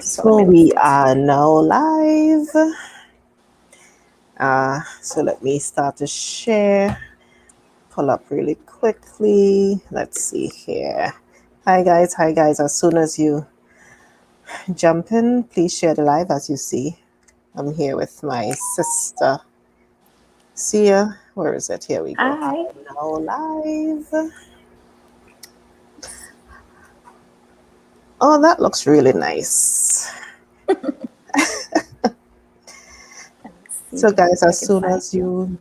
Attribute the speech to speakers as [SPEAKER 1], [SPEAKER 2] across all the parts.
[SPEAKER 1] So we are now live. So let me start to share. Pull up really quickly. Let's see here. Hi guys. As soon as you jump in, please share the live. As you see, I'm here with my sister, Sia. Where is it? Here we go.
[SPEAKER 2] Hi.
[SPEAKER 1] I'm now live. Oh, that looks really nice. So guys, as soon as you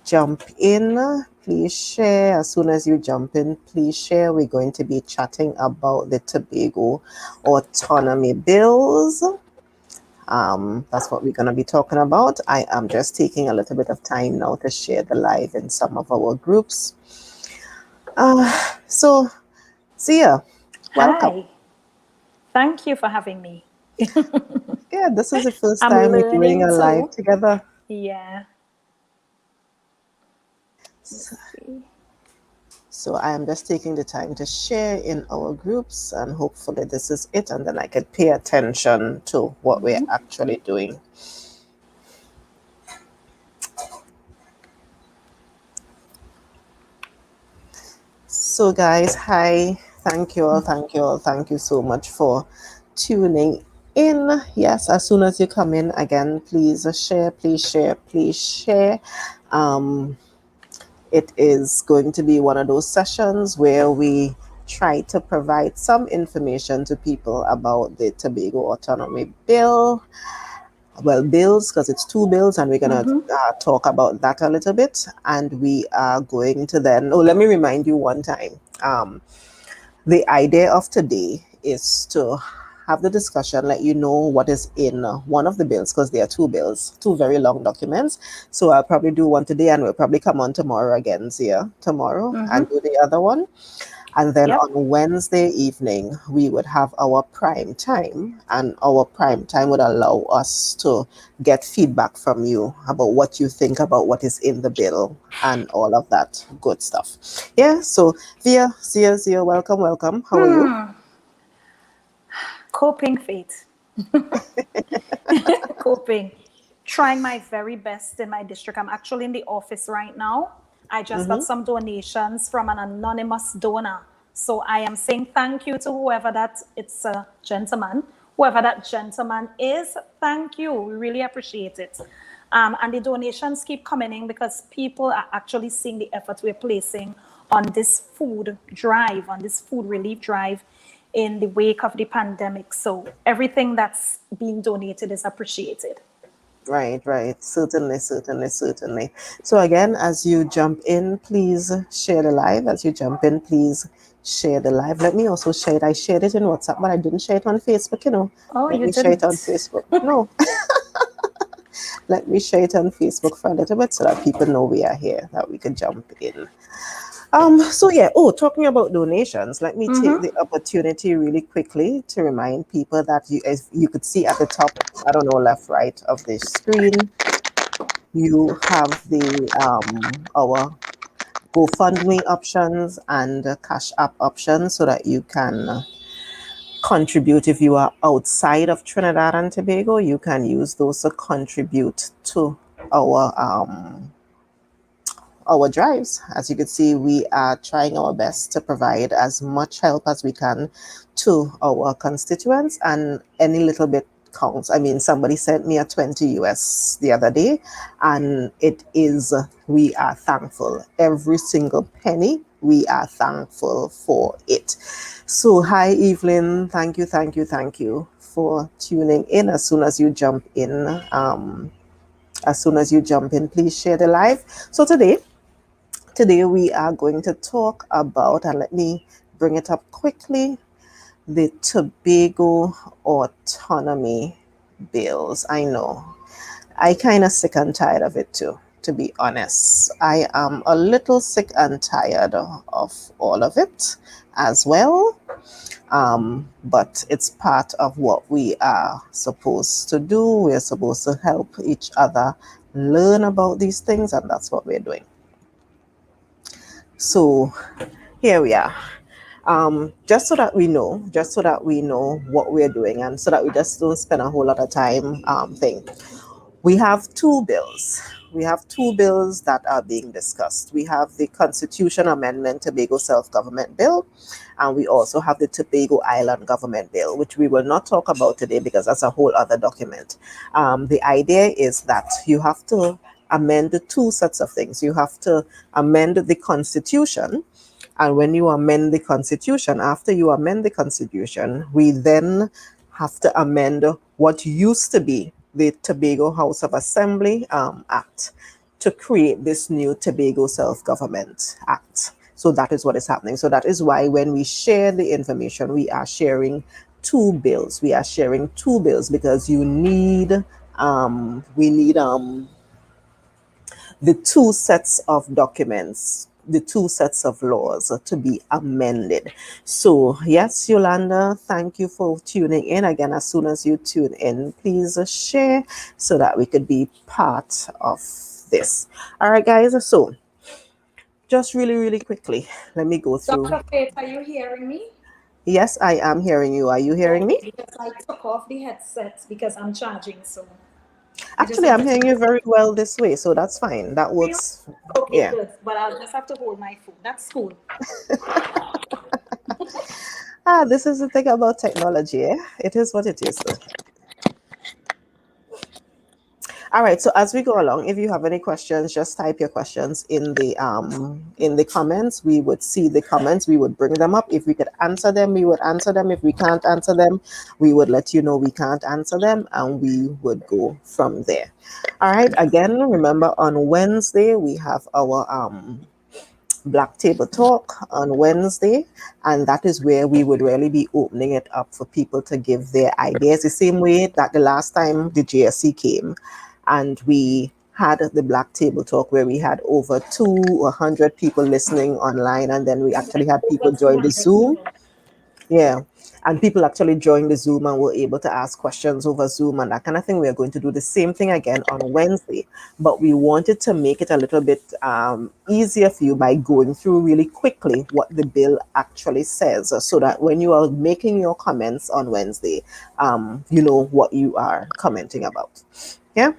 [SPEAKER 1] jump in, please share. As soon as you jump in, please share. We're going to be chatting about the Tobago Autonomy bills. That's what we're going to be talking about. I am just taking a little bit of time now to share the live in some of our groups. So, Sia, welcome.
[SPEAKER 2] Hi. Thank you for having me.
[SPEAKER 1] Yeah, this is the first time we're doing a live together.
[SPEAKER 2] Yeah.
[SPEAKER 1] So I am just taking the time to share in our groups, and hopefully this is it, and then I could pay attention to what we're actually doing. So guys, hi, thank you all, so much for tuning in. Yes, as soon as you come in, again, please share. It is going to be one of those sessions where we try to provide some information to people about the Tobago Autonomy Bill. Well, bills, because it's two bills, and we're going to talk about that a little bit. And we are going to then, let me remind you one time. The idea of today is to have the discussion, let you know what is in one of the bills, because there are two bills, two very long documents. So I'll probably do one today, and we'll probably come on tomorrow again, Zia, tomorrow, and do the other one. And then on Wednesday evening, we would have our prime time, and our prime time would allow us to get feedback from you about what you think about what is in the bill and all of that good stuff. Yeah, so Zia, welcome. How are you?
[SPEAKER 2] Coping, Faith. Coping. Trying my very best in my district. I'm actually in the office right now. I just got some donations from an anonymous donor. So I am saying thank you to whoever that, it's a gentleman, whoever that gentleman is. Thank you. We really appreciate it. And the donations keep coming in because people are actually seeing the effort we're placing on this food drive, on this food relief drive in the wake of the pandemic. So everything that's being donated is appreciated.
[SPEAKER 1] Right. Certainly. So again, as you jump in, please share the live. As you jump in, please share the live. Let me also share it. I shared it in WhatsApp, but I didn't share it on Facebook,
[SPEAKER 2] Oh,
[SPEAKER 1] Let
[SPEAKER 2] you
[SPEAKER 1] me
[SPEAKER 2] didn't?
[SPEAKER 1] share it on Facebook. No. Let me share it on Facebook for a little bit so that people know we are here, that we can jump in. So yeah, talking about donations, let me take the opportunity really quickly to remind people that as you could see at the top, I don't know, left, right of the screen, you have the our GoFundMe options and Cash App options so that you can contribute. If you are outside of Trinidad and Tobago, you can use those to contribute to our drives. As you can see, we are trying our best to provide as much help as we can to our constituents, and any little bit counts. I mean, somebody sent me a 20 US the other day, and we are thankful. Every single penny, we are thankful for it. So hi, Evelyn. Thank you for tuning in. As soon as you jump in, please share the live. So Today we are going to talk about, and let me bring it up quickly, the Tobago Autonomy bills. I know. I kind of sick and tired of it too, to be honest. I am a little sick and tired of all of it as well. But it's part of what we are supposed to do. We're supposed to help each other learn about these things, and that's what we're doing. So here we are. just so that we know what we're doing, and so that we just don't spend a whole lot of time thing. We have two bills. We have two bills that are being discussed. We have the Constitution Amendment Tobago Self-Government Bill, and we also have the Tobago Island Government Bill, which we will not talk about today because that's a whole other document. The idea is that you have to amend the two sets of things. You have to amend the Constitution, and when you amend the Constitution, after you amend the Constitution, we then have to amend what used to be the Tobago House of Assembly Act to create this new Tobago Self-Government Act. So that is what is happening. So that is why when we share the information, we are sharing two bills. We are sharing two bills because we need the two sets of documents, the two sets of laws to be amended. So yes, Yolanda, thank you for tuning in. Again, as soon as you tune in, please share so that we could be part of this. All right, guys. So just really quickly, let me go through.
[SPEAKER 2] Dr. Faith, are you hearing me?
[SPEAKER 1] Yes, I am hearing you. Are you hearing me?
[SPEAKER 2] Okay, because I took off the headset because I'm charging, so I just
[SPEAKER 1] Actually, I'm
[SPEAKER 2] wanted
[SPEAKER 1] hearing
[SPEAKER 2] to.
[SPEAKER 1] you very well this way, so that's fine. That
[SPEAKER 2] Really?
[SPEAKER 1] works.
[SPEAKER 2] Okay,
[SPEAKER 1] Yeah.
[SPEAKER 2] good. But I'll just have to hold my phone. That's cool.
[SPEAKER 1] This is the thing about technology. Eh? It is what it is. All right. So as we go along, if you have any questions, just type your questions in the comments. We would see the comments. We would bring them up. If we could answer them, we would answer them. If we can't answer them, we would let you know we can't answer them, and we would go from there. All right. Again, remember on Wednesday we have our Black Table Talk on Wednesday, and that is where we would really be opening it up for people to give their ideas the same way that the last time the JSC came and we had the Black Table Talk where we had over 200 people listening online, and then we actually had people
[SPEAKER 2] Over
[SPEAKER 1] join the
[SPEAKER 2] 200
[SPEAKER 1] Zoom.
[SPEAKER 2] people.
[SPEAKER 1] Yeah. And people actually joined the Zoom and were able to ask questions over Zoom and that kind of thing. We are going to do the same thing again on Wednesday, but we wanted to make it a little bit easier for you by going through really quickly what the bill actually says, so that when you are making your comments on Wednesday, you know what you are commenting about. Yeah.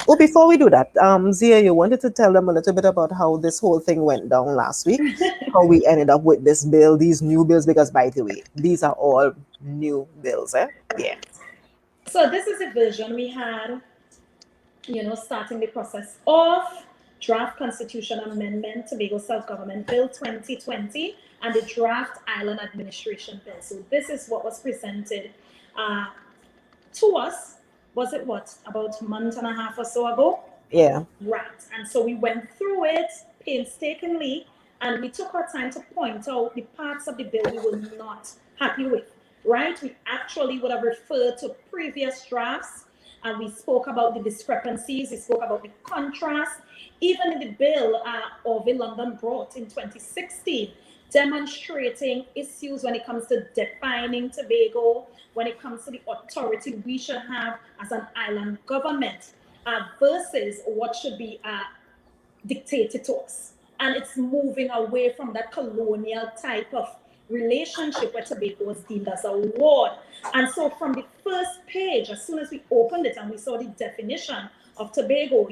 [SPEAKER 1] Well, before we do that, Zia, you wanted to tell them a little bit about how this whole thing went down last week, how we ended up with this bill, these new bills, because by the way, these are all new bills, eh? Yeah.
[SPEAKER 2] So this is a version we had, starting the process of draft Constitution Amendment Tobago Self-Government Bill 2020 and the draft Island Administration Bill. So this is what was presented to us. Was it about a month and a half or so ago?
[SPEAKER 1] Yeah.
[SPEAKER 2] Right. And so we went through it painstakingly, and we took our time to point out the parts of the bill we were not happy with. Right? We actually would have referred to previous drafts, and we spoke about the discrepancies, we spoke about the contrast, even in the bill Orville London brought in 2016, demonstrating issues when it comes to defining Tobago, when it comes to the authority we should have as an island government versus what should be dictated to us. And it's moving away from that colonial type of relationship where Tobago was deemed as a ward. And so from the first page, as soon as we opened it and we saw the definition of Tobago,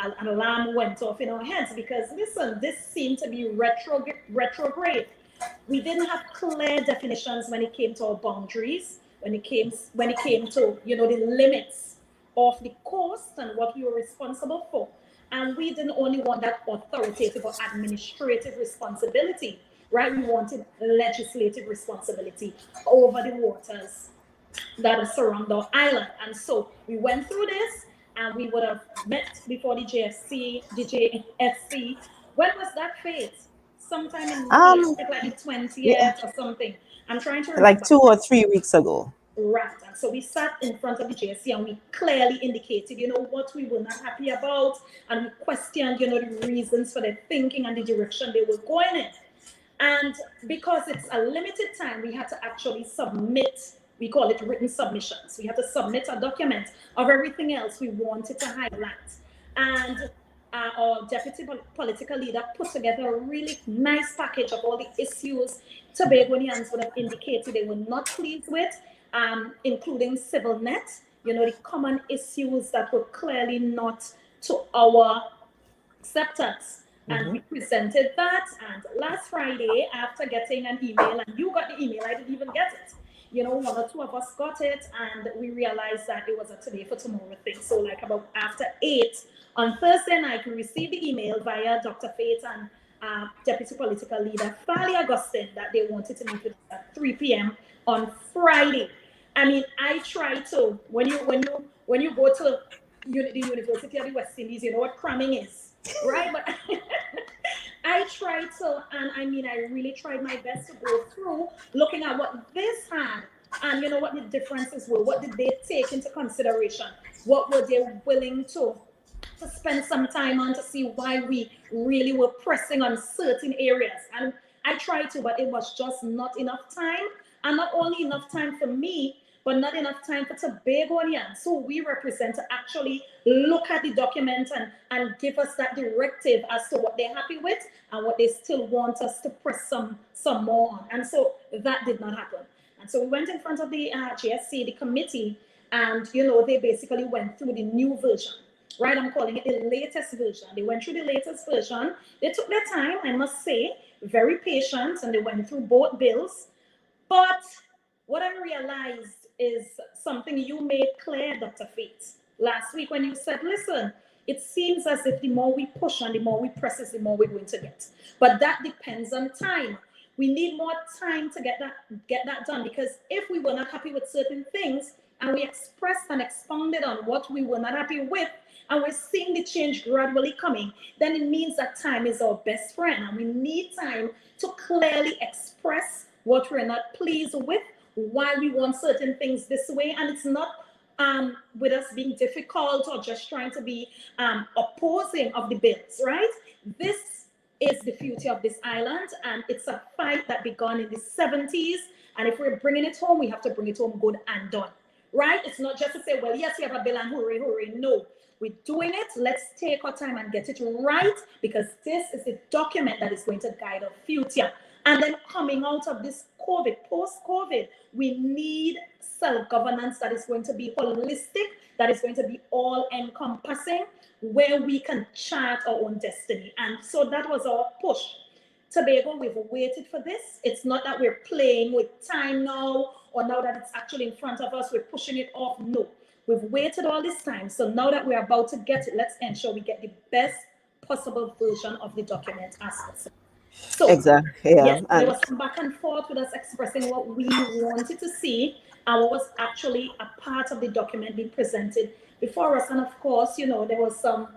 [SPEAKER 2] an alarm went off in our heads because, listen, this seemed to be retrograde. We didn't have clear definitions when it came to our boundaries, when it came to, the limits of the coast and what we were responsible for. And we didn't only want that authoritative or administrative responsibility, right? We wanted legislative responsibility over the waters that surround our island. And so we went through this, and we would have met before the JSC. When was that, Faith? Sometime in May, like the 20th
[SPEAKER 1] Yeah,
[SPEAKER 2] or something. I'm trying to
[SPEAKER 1] like
[SPEAKER 2] remember.
[SPEAKER 1] 2 or 3 weeks ago.
[SPEAKER 2] Right. And so we sat in front of the JSC and we clearly indicated, what we were not happy about. And we questioned, the reasons for their thinking and the direction they were going in. And because it's a limited time, we had to actually submit, we call it written submissions. We had to submit a document of everything else we wanted to highlight. And our deputy political leader put together a really nice package of all the issues Tobagonians would have indicated they were not pleased with, including civil net, the common issues that were clearly not to our acceptance. And we presented that. And last Friday, after getting an email, and you got the email, I didn't even get it. One or two of us got it, and we realized that it was a today for tomorrow thing. So, like about after 8 on Thursday night, we received the email via Dr. Faith and Deputy Political Leader Fali Augustine that they wanted to meet with us at 3 p.m. on Friday. I mean, I try to when you go to the University of the West Indies, you know what cramming is, right? But I tried to, and I mean, I really tried my best to go through looking at what this had, and what the differences were. What did they take into consideration? What were they willing to spend some time on to see why we really were pressing on certain areas? And I tried to, but it was just not enough time, and not only enough time for me, but not enough time for Tobagonians, who we represent, to actually look at the document and give us that directive as to what they're happy with and what they still want us to press some more on. And so that did not happen. And so we went in front of the GSC, the committee, and they basically went through the new version, right? I'm calling it the latest version. They went through the latest version. They took their time, I must say, very patient, and they went through both bills. But what I realized is something you made clear, Dr. Faith, last week when you said, listen, it seems as if the more we push and the more we press is the more we're going to get. But that depends on time. We need more time to get that done, because if we were not happy with certain things and we expressed and expounded on what we were not happy with, and we're seeing the change gradually coming, then it means that time is our best friend, and we need time to clearly express what we're not pleased with, why we want certain things this way. And it's not with us being difficult or just trying to be opposing of the bills, right? This is the future of this island, and it's a fight that began in the 70s. And if we're bringing it home, we have to bring it home good and done, right? It's not just to say, well, yes, we have a bill and hooray, hooray. No, we're doing it. Let's take our time and get it right, because this is the document that is going to guide our future. And then coming out of this COVID, post-COVID, we need self-governance that is going to be holistic, that is going to be all-encompassing, where we can chart our own destiny. And so that was our push. Tobago, we've waited for this. It's not that we're playing with time now, or now that it's actually in front of us, we're pushing it off. No, we've waited all this time. So now that we're about to get it, let's ensure we get the best possible version of the document as possible. So,
[SPEAKER 1] exactly. Yeah.
[SPEAKER 2] Yes, there was some back and forth with us expressing what we wanted to see and what was actually a part of the document being presented before us. And of course, there was some,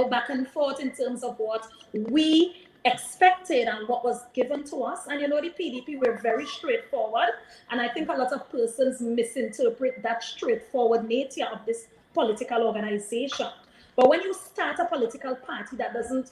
[SPEAKER 2] back and forth in terms of what we expected and what was given to us. And the PDP were very straightforward. And I think a lot of persons misinterpret that straightforward nature of this political organization. But when you start a political party that doesn't,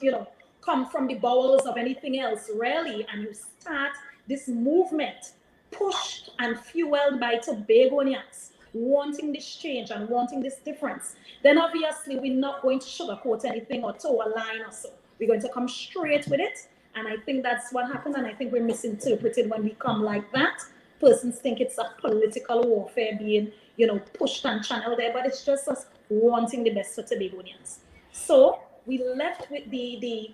[SPEAKER 2] come from the bowels of anything else, really, and you start this movement pushed and fueled by Tobagonians wanting this change and wanting this difference, then obviously we're not going to sugarcoat anything or toe a line or so. We're going to come straight with it. And I think that's what happened. And I think we're misinterpreted when we come like that. Persons think it's a political warfare being, pushed and channeled there, but it's just us wanting the best for Tobagonians. So we left with the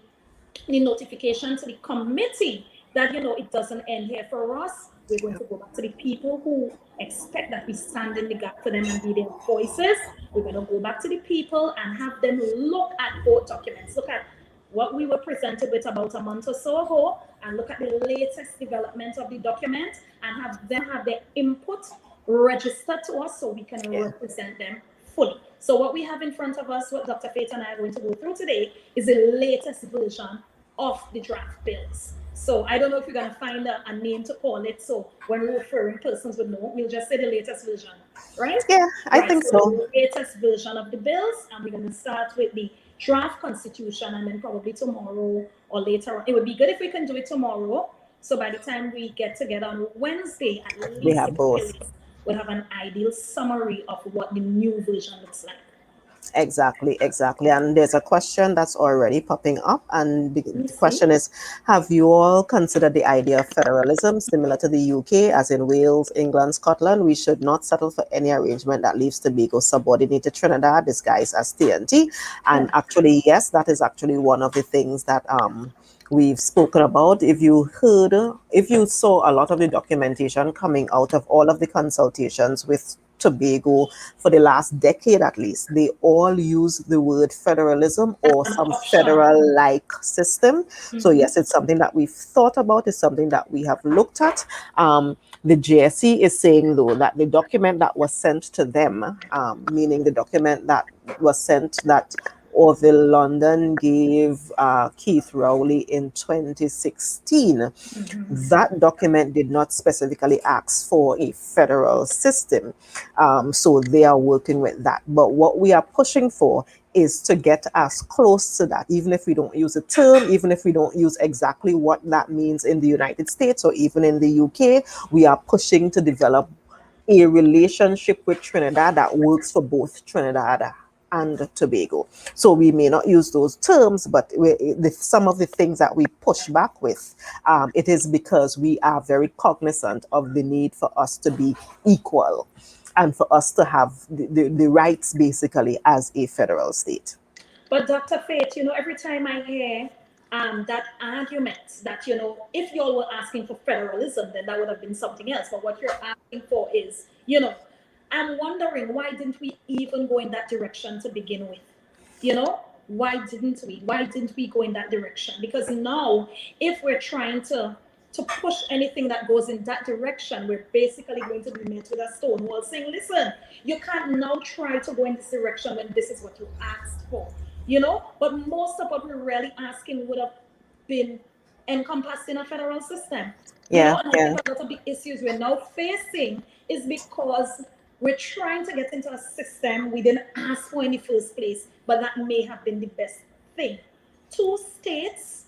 [SPEAKER 2] notification to the committee that, it doesn't end here for us. We're going to go back to the people who expect that we stand in the gap for them and be their voices. We're going to go back to the people and have them look at both documents. Look at what we were presented with about a month or so ago, and look at the latest development of the document, and have them have their input registered to us so we can represent them fully. So what we have in front of us, what Dr. Faith and I are going to go through today, is the latest version of the draft bills. So I don't know if you're going to find a name to call it. So when we're referring, persons would know. We'll just say the latest version, right?
[SPEAKER 1] Yeah, I think so.
[SPEAKER 2] The latest version of the bills, and we're going to start with the draft constitution, and then probably tomorrow or later on. It would be good if we can do it tomorrow. So by the time we get together on Wednesday, at least
[SPEAKER 1] we have both.
[SPEAKER 2] We'll have an ideal summary of what the new version looks like.
[SPEAKER 1] Exactly, exactly. And there's a question that's already popping up. And
[SPEAKER 2] Let me
[SPEAKER 1] the
[SPEAKER 2] see.
[SPEAKER 1] question is, have you all considered the idea of federalism similar to the UK, as in Wales, England, Scotland? We should not settle for any arrangement that leaves Tobago subordinate to Trinidad, disguised as TNT. And actually, yes, that is actually one of the things that we've spoken about. If you saw a lot of the documentation coming out of all of the consultations with Tobago for the last decade at least, they all use the word federalism or
[SPEAKER 2] An
[SPEAKER 1] some
[SPEAKER 2] option.
[SPEAKER 1] federal-like system. So yes, it's something that we've thought about, it's something that we have looked at. The JSE is saying though that the document that was sent to them, meaning the document that was sent that Orville London gave Keith Rowley in 2016. That document did not specifically ask for a federal system. So they are working with that. But what we are pushing for is to get as close to that, even if we don't use a term, even if we don't use exactly what that means in the United States or even in the UK, we are pushing to develop a relationship with Trinidad that works for both Trinidad and Tobago. So we may not use those terms, but some of the things that we push back with, it is because we are very cognizant of the need for us to be equal and for us to have the rights basically as a federal state.
[SPEAKER 2] But Dr. Faith, every time I hear that argument that, if y'all were asking for federalism, then that would have been something else. But what you're asking for is, I'm wondering, why didn't we even go in that direction to begin with? Why didn't we? Why didn't we go in that direction? Because now, if we're trying to push anything that goes in that direction, we're basically going to be met with a stone wall saying, listen, you can't now try to go in this direction when this is what you asked for. But most of what we're really asking would have been encompassed in a federal system.
[SPEAKER 1] Yeah,
[SPEAKER 2] And I
[SPEAKER 1] yeah.
[SPEAKER 2] think a lot of the issues we're now facing is because we're trying to get into a system we didn't ask for in the first place, but that may have been the best thing. 2 states,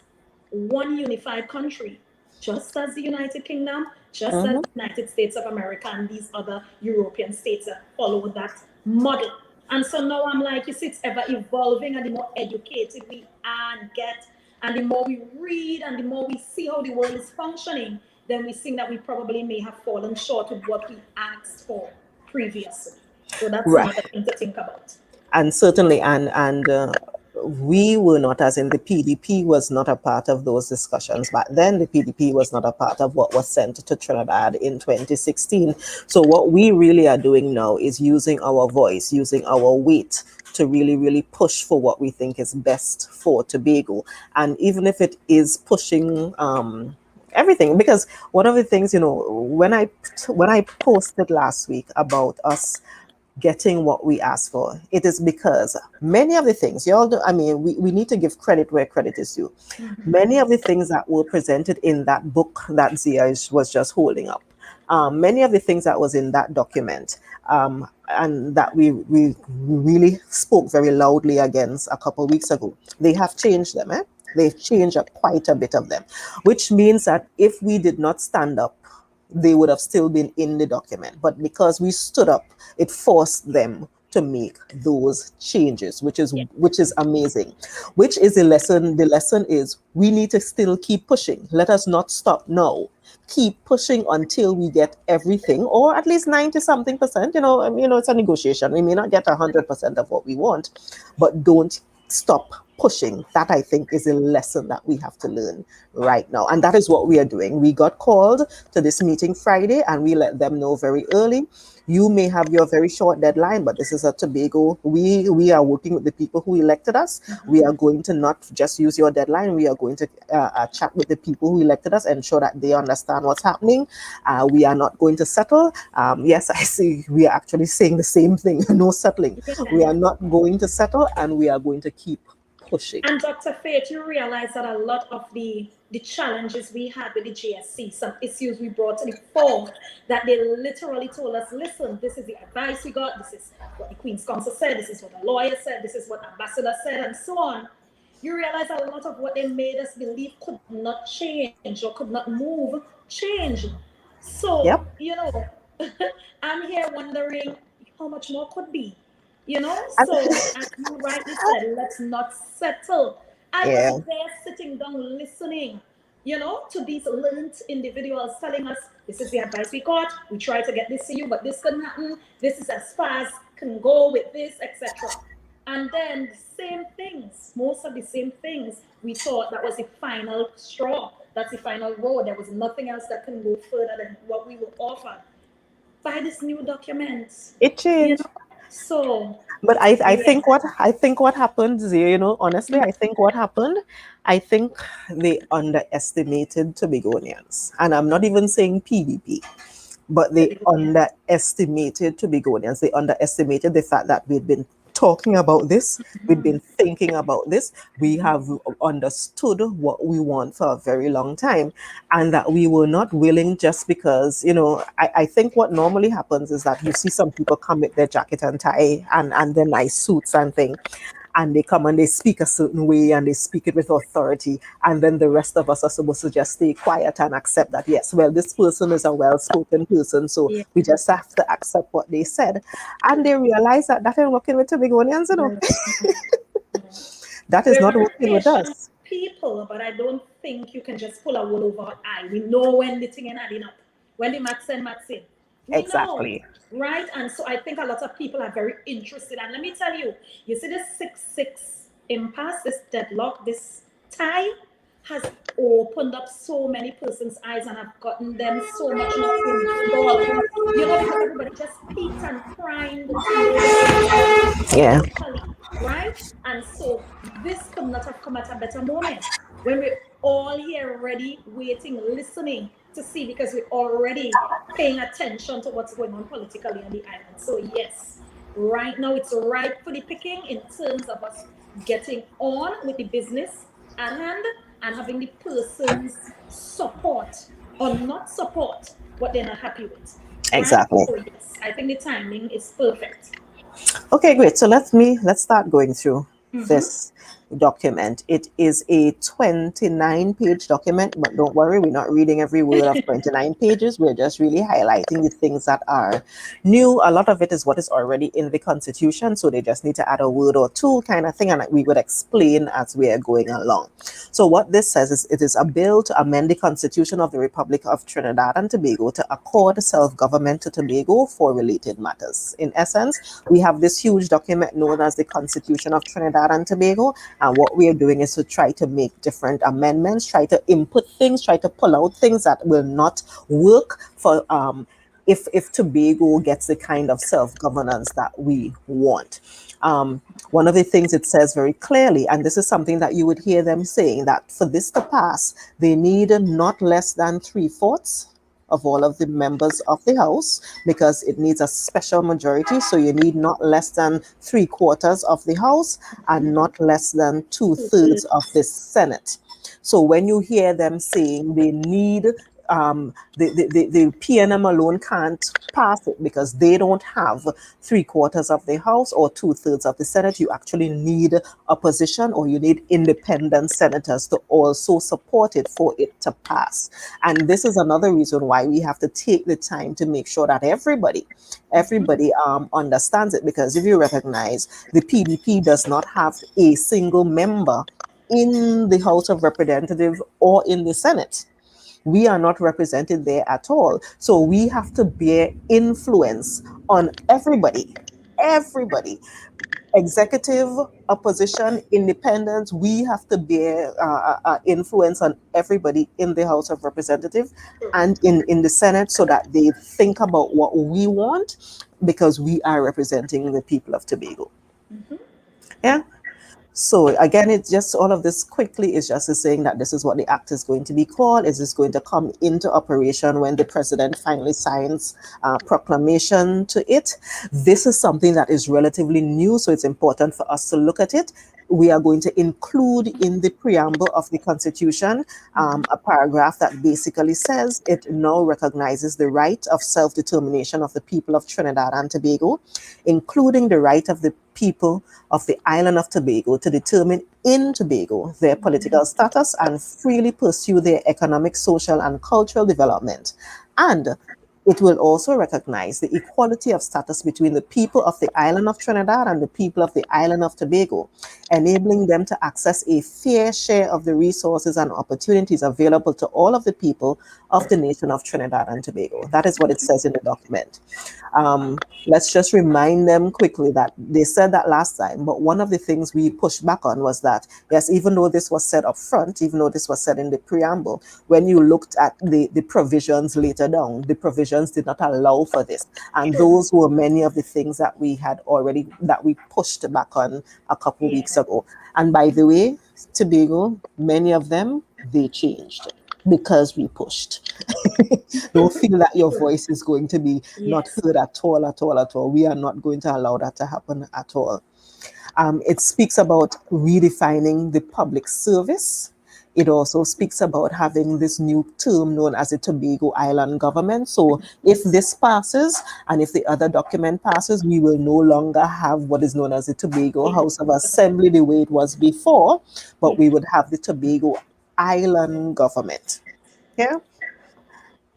[SPEAKER 2] 1 unified country, just as the United Kingdom, just as the United States of America and these other European states follow that model. And so now I'm like, you see, it's ever evolving, and the more educated we are and get, and the more we read, and the more we see how the world is functioning, then we think that we probably may have fallen short of what we asked for previously. So that's
[SPEAKER 1] Right.
[SPEAKER 2] another thing to think about.
[SPEAKER 1] And certainly, and we were not, as in the PDP was not a part of those discussions back then. The PDP was not a part of what was sent to Trinidad in 2016. So what we really are doing now is using our voice, using our weight to really, really push for what we think is best for Tobago. And even if it is pushing everything, because one of the things, when I posted last week about us getting what we asked for, it is because many of the things, you all do, I mean, we need to give credit where credit is due. Many of the things that were presented in that book that Zia was just holding up, many of the things that was in that document, and that we really spoke very loudly against a couple of weeks ago, they have changed them. They've changed quite a bit of them, which means that if we did not stand up, they would have still been in the document. But because we stood up, it forced them to make those changes, which is amazing. Which is a lesson. The lesson is we need to still keep pushing. Let us not stop now. Keep pushing until we get everything, or at least 90 something percent. It's a negotiation. We may not get 100% of what we want, but don't stop pushing. That, I think, is a lesson that we have to learn right now. And that is what we are doing. We got called to this meeting Friday, and we let them know very early. You may have your very short deadline, but this is a Tobago. We are working with the people who elected us. We are going to not just use your deadline. We are going to chat with the people who elected us, ensure that they understand what's happening. We are not going to settle. Yes, I see. We are actually saying the same thing. No settling. We are not going to settle, and we are going to keep pushing.
[SPEAKER 2] And Dr. Faith, you realize that a lot of the challenges we had with the GSC, some issues we brought to the fore, that they literally told us, listen, this is the advice we got, this is what the Queen's Counsel said, this is what the lawyer said, this is what ambassador said, and so on. You realize a lot of what they made us believe could not change or could not move, change. So,
[SPEAKER 1] Yep.
[SPEAKER 2] I'm here wondering how much more could be. So as you rightly said, let's not settle. I
[SPEAKER 1] Yeah.
[SPEAKER 2] was there sitting down listening, to these learned individuals telling us, this is the advice we got, we try to get this to you, but this couldn't happen, this is as far as can go with this, etc. And then the same things, most of the same things, we thought that was the final straw, that's the final road, there was nothing else that can go further than what we were offered by this new document,
[SPEAKER 1] It
[SPEAKER 2] you
[SPEAKER 1] changed.
[SPEAKER 2] know. So
[SPEAKER 1] But I
[SPEAKER 2] yeah,
[SPEAKER 1] think what happened, honestly, I think what happened, I think they underestimated Tobagonians. And I'm not even saying PDP, but
[SPEAKER 2] to
[SPEAKER 1] they
[SPEAKER 2] be honest,
[SPEAKER 1] underestimated Tobagonians. They underestimated the fact that we'd been talking about this, we'd been thinking about this, we have understood what we want for a very long time, and that we were not willing just because, I think what normally happens is that you see some people come with their jacket and tie and their nice suits and thing, and they come and they speak a certain way and they speak it with authority, and then the rest of us are supposed to just stay quiet and accept that, yes, well, this person is a well-spoken person, so
[SPEAKER 2] yeah,
[SPEAKER 1] we just have to accept what they said. And they realize that that ain't working with Tobagonians,
[SPEAKER 2] no, no.
[SPEAKER 1] that is
[SPEAKER 2] We're
[SPEAKER 1] not
[SPEAKER 2] very
[SPEAKER 1] working with
[SPEAKER 2] patient
[SPEAKER 1] us.
[SPEAKER 2] people, but I don't think you can just pull a wool over our eye. We know when the thing ain't adding up, when the maths and maths in. We know,
[SPEAKER 1] Exactly.
[SPEAKER 2] right? And so I think a lot of people are very interested. And let me tell you, you see this 6-6 impasse, this deadlock, this tie has opened up so many persons' eyes and have gotten them so much more involved. Because everybody just peeked and primed to know what's going on
[SPEAKER 1] Yeah.
[SPEAKER 2] politically, right? And so this could not have come at a better moment when we're all here ready, waiting, listening to see, because we're already paying attention to what's going on politically on the island. So yes, right now it's ripe for the picking in terms of us getting on with the business at hand and having the person's support or not support what they're not happy with. Right?
[SPEAKER 1] Exactly.
[SPEAKER 2] So yes, I think the timing is perfect.
[SPEAKER 1] Okay, great. So let's start going through
[SPEAKER 2] Mm-hmm.
[SPEAKER 1] this document. It is a 29-page document, but don't worry, we're not reading every word of 29 pages. We're just really highlighting the things that are new. A lot of it is what is already in the Constitution, so they just need to add a word or two kind of thing, and we would explain as we are going along. So what this says is it is a bill to amend the Constitution of the Republic of Trinidad and Tobago to accord self-government to Tobago for related matters. In essence, we have this huge document known as the Constitution of Trinidad and Tobago, and what we are doing is to try to make different amendments, try to input things, try to pull out things that will not work for if Tobago gets the kind of self-governance that we want. One of the things it says very clearly, and this is something that you would hear them saying, that for this to pass, they need not less than 3/4 of all of the members of the House, because it needs a special majority. So you need not less than 3/4 of the House and not less than 2/3 of the Senate. So when you hear them saying they need the PNM alone can't pass it because they don't have 3/4 of the House or 2/3 of the Senate, you actually need opposition, or you need independent senators to also support it for it to pass. And this is another reason why we have to take the time to make sure that everybody understands it, because if you recognize, the PDP does not have a single member in the House of Representatives or in the Senate. We are not represented there at all. So we have to bear influence on everybody, executive, opposition, independents. We have to bear influence on everybody in the House of Representatives and in the Senate, so that they think about what we want, because we are representing the people of Tobago.
[SPEAKER 2] Mm-hmm.
[SPEAKER 1] Yeah. So again, it's just all of this quickly is just saying that this is what the act is going to be called. Is this going to come into operation when the president finally signs proclamation to it? This is something that is relatively new, so it's important for us to look at it. We are going to include in the preamble of the Constitution a paragraph that basically says it now recognizes the right of self-determination of the people of Trinidad and Tobago, including the right of the people of the island of Tobago to determine in Tobago their political status and freely pursue their economic, social, and cultural development. And It will also recognize the equality of status between the people of the island of Trinidad and the people of the island of Tobago, enabling them to access a fair share of the resources and opportunities available to all of the people of the nation of Trinidad and Tobago. That is what it says in the document. Let's just remind them quickly that they said that last time, but one of the things we pushed back on was that, yes, even though this was said up front, even though this was said in the preamble, when you looked at the provisions later down, the provisions did not allow for this. And those were many of the things that we had already, that we pushed back on a couple of weeks ago. And by the way, Tobago, many of them, they changed because we pushed. Don't feel that your voice is going to be not heard at all, at all, at all. We are not going to allow that to happen at all. It speaks about redefining the public service. It also speaks about having this new term known as the Tobago Island Government. So if this passes and if the other document passes, we will no longer have what is known as the Tobago House of Assembly the way it was before, but we would have the Tobago Island Government. Yeah.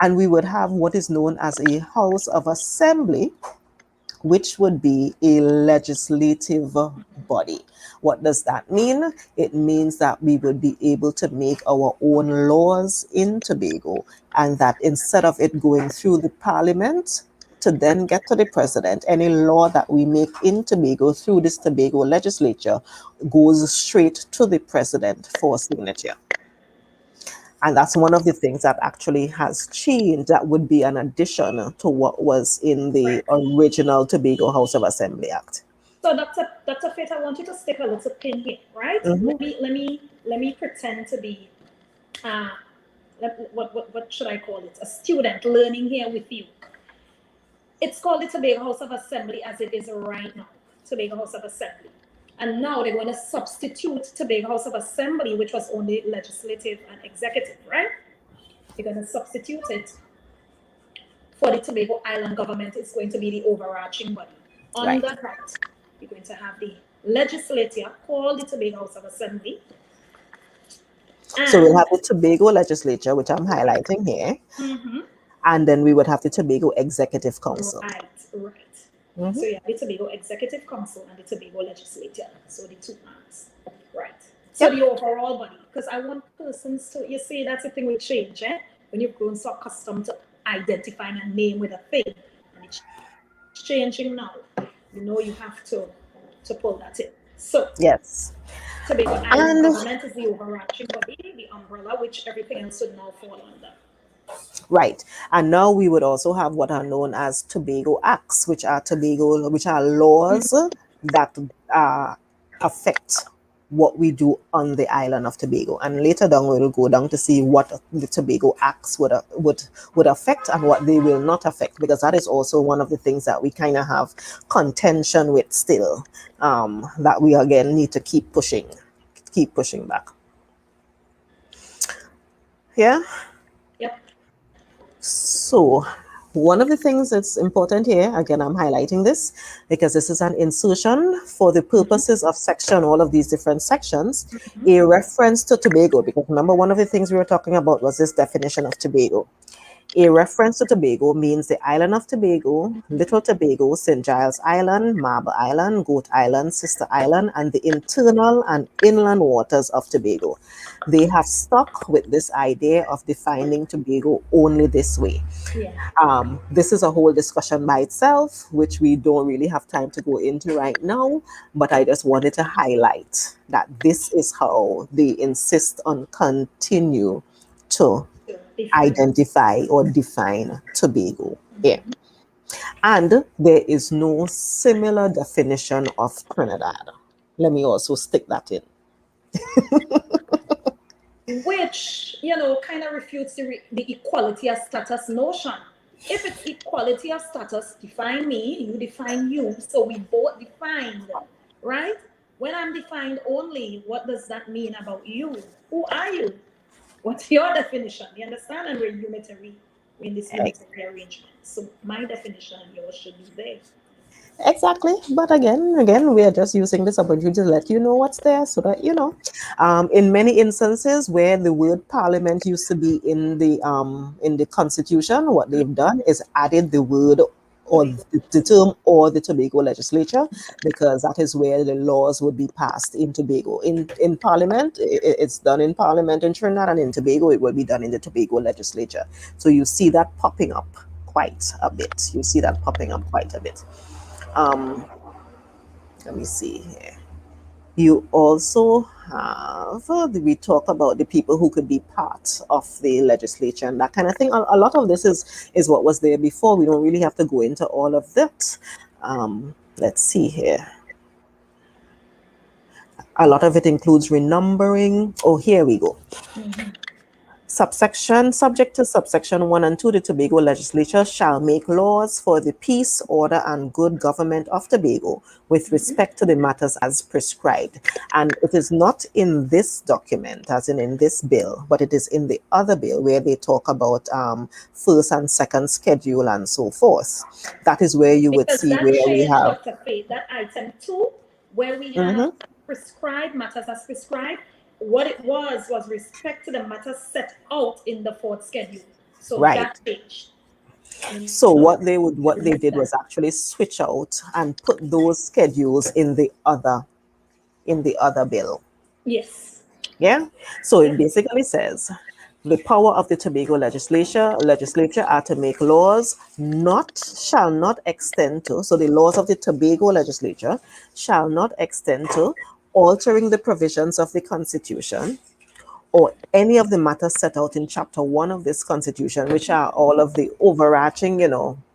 [SPEAKER 1] And we would have what is known as a House of Assembly, which would be a legislative body. What does that mean? It means that we would be able to make our own laws in Tobago, and that instead of it going through the parliament to then get to the president, any law that we make in Tobago through this Tobago legislature goes straight to the president for signature. And that's one of the things that actually has changed. That would be an addition to what was in the original Tobago House of Assembly Act.
[SPEAKER 2] So, Dr. Faith, I want you to stick a little pin here, right? Let me pretend to be, what should I call it? A student learning here with you. It's called the Tobago House of Assembly as it is right now, Tobago House of Assembly. And now they're going to substitute Tobago House of Assembly, which was only legislative and executive, right? They're going to substitute it for the Tobago Island Government. It's going to be the overarching body. Under that, you're going to have the legislature called the Tobago House of Assembly.
[SPEAKER 1] So we'll have the Tobago Legislature, which I'm highlighting here. And then we would have the Tobago Executive Council.
[SPEAKER 2] Right. So you have the Tobago Executive Council and the Tobago Legislature. So the two arms. Right. So the overall body. Because I want persons to, you see, that's the thing with change, eh? When you've grown so accustomed to identifying a name with a thing, and it's changing now, you know you have to pull that in. So
[SPEAKER 1] yes.
[SPEAKER 2] Tobago Island Government is the overarching body, the umbrella, which everything else would now fall under.
[SPEAKER 1] Right. And now we would also have what are known as Tobago Acts, which are laws that affect what we do on the island of Tobago. And later down we'll go down to see what the Tobago Acts would affect and what they will not affect, because that is also one of the things that we kind of have contention with still, that we again need to keep pushing back. Yeah.
[SPEAKER 2] Yep.
[SPEAKER 1] So one of the things that's important here, again, I'm highlighting this because this is an insertion for the purposes of section, all of these different sections, a reference to Tobago, because remember one of the things we were talking about was this definition of Tobago. A reference to Tobago means the island of Tobago, Little Tobago, St. Giles Island, Marble Island, Goat Island, Sister Island, and the internal and inland waters of Tobago. They have stuck with this idea of defining Tobago only this way.
[SPEAKER 2] Yeah.
[SPEAKER 1] This is a whole discussion by itself, which we don't really have time to go into right now, but I just wanted to highlight that this is how they insist on continue to identify or define Tobago here. And there is no similar definition of Trinidad. Let me also stick that in.
[SPEAKER 2] Which, kind of refutes the equality of status notion. If it's equality of status, define me, you define you, so we both defined, right? When I'm defined only, what does that mean about you? Who are you? What's your definition? You understand? And we're unitary. We're in this unitary arrangement. So my definition and yours should be there.
[SPEAKER 1] Exactly, but again, we are just using this opportunity to let you know what's there, so that you know. In many instances where the word Parliament used to be in the Constitution, what they've done is added the word or
[SPEAKER 2] Tobago.
[SPEAKER 1] the term or the Tobago Legislature, because that is where the laws would be passed in Tobago. In Parliament, it's done in Parliament in Trinidad, and in Tobago, it will be done in the Tobago Legislature. So you see that popping up quite a bit. You see that popping up quite a bit. Um, Let me see here. You also have, we talk about the people who could be part of the legislature and that kind of thing. A lot of this is what was there before. We don't really have to go into all of that. Let's see here. A lot of it includes renumbering. Oh, here we go. Subject to subsection 1 and 2, the Tobago Legislature shall make laws for the peace, order, and good government of Tobago with respect to the matters as prescribed. And it is not in this document, as in this bill, but it is in the other bill where they talk about first and second schedule and so forth. That is where you would
[SPEAKER 2] Because
[SPEAKER 1] see
[SPEAKER 2] that
[SPEAKER 1] where we
[SPEAKER 2] changed,
[SPEAKER 1] have.
[SPEAKER 2] Dr. Faith, that item 2, where we have prescribed matters as prescribed, what it was respect to the matters set out in the fourth schedule. So
[SPEAKER 1] Right.
[SPEAKER 2] that changed.
[SPEAKER 1] So what they
[SPEAKER 2] Remove
[SPEAKER 1] did
[SPEAKER 2] that.
[SPEAKER 1] was actually switch out and put those schedules in the other bill.
[SPEAKER 2] Yes.
[SPEAKER 1] Yeah. So it
[SPEAKER 2] Yeah.
[SPEAKER 1] basically says the power of the Tobago legislature are to make laws shall not extend to, so the laws of the Tobago legislature shall not extend to altering the provisions of the Constitution or any of the matters set out in chapter 1 of this constitution, which are all of the overarching,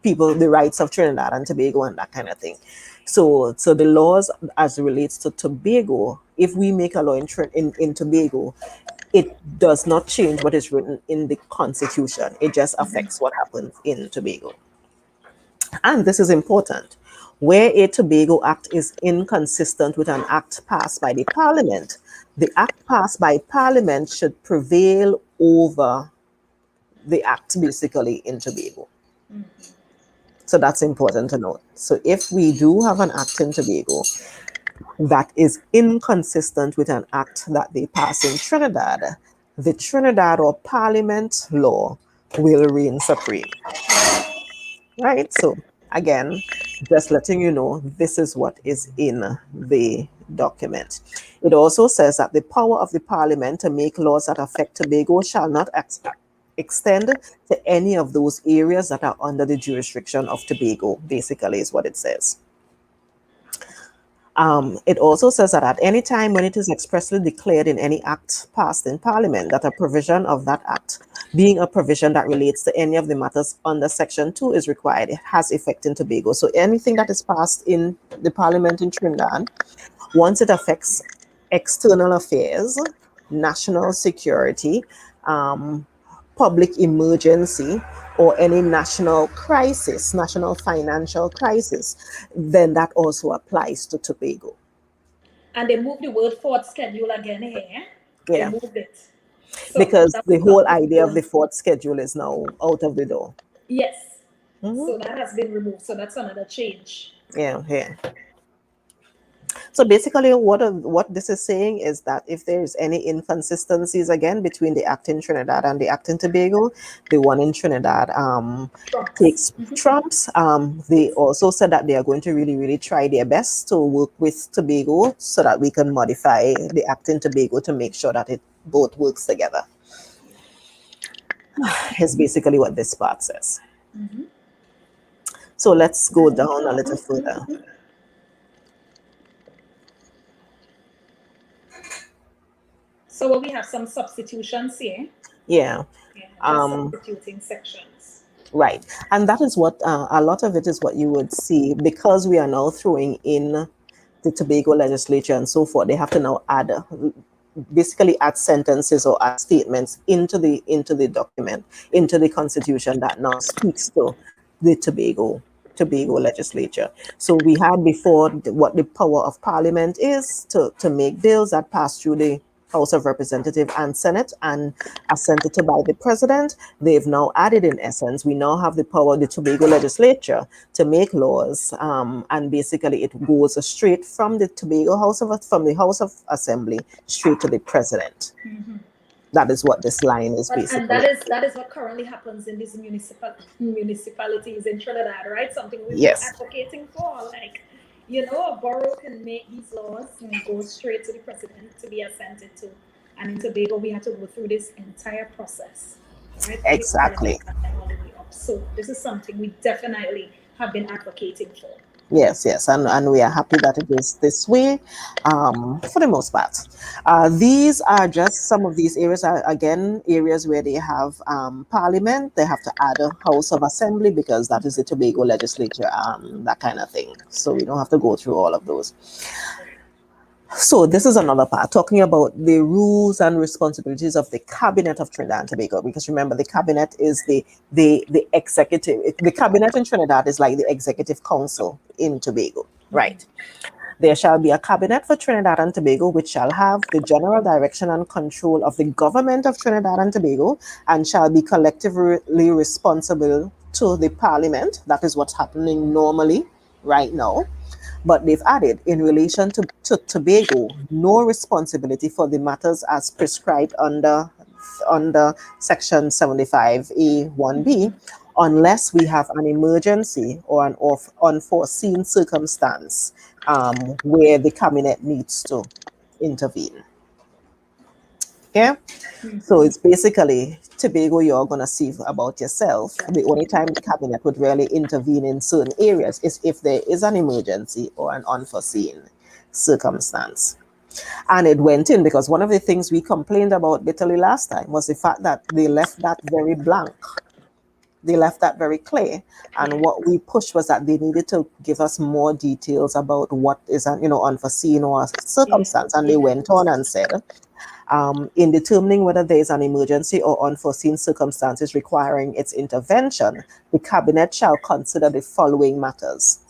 [SPEAKER 1] people, the rights of Trinidad and Tobago and that kind of thing. So the laws as it relates to Tobago, if we make a law in Tobago, it does not change what is written in the constitution. It just affects what happens in Tobago. And this is important. Where a Tobago Act is inconsistent with an act passed by the Parliament, the act passed by Parliament should prevail over the act basically in Tobago. So that's important to note. So if we do have an act in Tobago that is inconsistent with an act that they pass in Trinidad, the Trinidad or Parliament law will reign supreme. Right? So again, just letting you know, this is what is in the document. It also says that the power of the Parliament to make laws that affect Tobago shall not extend to any of those areas that are under the jurisdiction of Tobago, basically is what it says. It also says that at any time when it is expressly declared in any act passed in Parliament that a provision of that act, being a provision that relates to any of the matters under Section 2 is required, it has effect in Tobago. So anything that is passed in the Parliament in Trinidad, once it affects external affairs, national security, public emergency, or any national crisis, national financial crisis, then that also applies to Tobago.
[SPEAKER 2] And they moved the word fourth schedule again here. They
[SPEAKER 1] Yeah,
[SPEAKER 2] moved it. So
[SPEAKER 1] because
[SPEAKER 2] that
[SPEAKER 1] the
[SPEAKER 2] was not
[SPEAKER 1] whole idea of the
[SPEAKER 2] known.
[SPEAKER 1] fourth schedule is now out of the door.
[SPEAKER 2] Yes. So that has been removed. So that's another change.
[SPEAKER 1] Yeah, yeah. So basically, what this is saying is that if there is any inconsistencies again between the act in Trinidad and the act in Tobago, the one in Trinidad
[SPEAKER 2] Trumps.
[SPEAKER 1] takes trumps. They also said that they are going to really, really try their best to work with Tobago so that we can modify the act in Tobago to make sure that it both works together. Is basically what this part says. So let's go down a little further.
[SPEAKER 2] So we have some substitutions here.
[SPEAKER 1] Yeah.
[SPEAKER 2] Yeah, just
[SPEAKER 1] Um,
[SPEAKER 2] substituting sections.
[SPEAKER 1] Right. And that is what a lot of it is what you would see because we are now throwing in the Tobago legislature and so forth. They have to now basically add sentences or add statements into the document, into the constitution that now speaks to the Tobago legislature. So we had before what the power of parliament is to make bills that pass through the House of Representatives and Senate, and assented to by the President. They've now added, in essence, we now have the power of the Tobago Legislature to make laws, and basically it goes straight from the House of Assembly straight to the President. That is what this line is basically.
[SPEAKER 2] And that is what currently happens in these municipalities in Trinidad, right? Something we've been advocating for. Like, you know, a borough can make these laws and go straight to the President to be assented to. And in Tobago, we had to go through this entire process. Right?
[SPEAKER 1] Exactly.
[SPEAKER 2] So this is something we definitely have been advocating for.
[SPEAKER 1] Yes, and we are happy that it is this way, for the most part. These are just some of these areas, are again areas where they have parliament. They have to add a House of Assembly because that is the Tobago Legislature, that kind of thing. So we don't have to go through all of those. So this is another part, talking about the rules and responsibilities of the Cabinet of Trinidad and Tobago, because remember, the Cabinet is the executive. The Cabinet in Trinidad is like the Executive Council in Tobago, right? There shall be a Cabinet for Trinidad and Tobago, which shall have the general direction and control of the government of Trinidad and Tobago, and shall be collectively responsible to the Parliament. That is what's happening normally right now. But they've added, in relation to Tobago, no responsibility for the matters as prescribed under Section 75A(1)(b), unless we have an emergency or an unforeseen circumstance where the Cabinet needs to intervene. Okay, so it's basically Tobago, you're going to see about yourself. The only time the Cabinet would really intervene in certain areas is if there is an emergency or an unforeseen circumstance. And it went in because one of the things we complained about bitterly last time was the fact that they left that very blank. They left that very clear. And what we pushed was that they needed to give us more details about what is an unforeseen or circumstance. And they went on and said, in determining whether there is an emergency or unforeseen circumstances requiring its intervention, the Cabinet shall consider the following matters.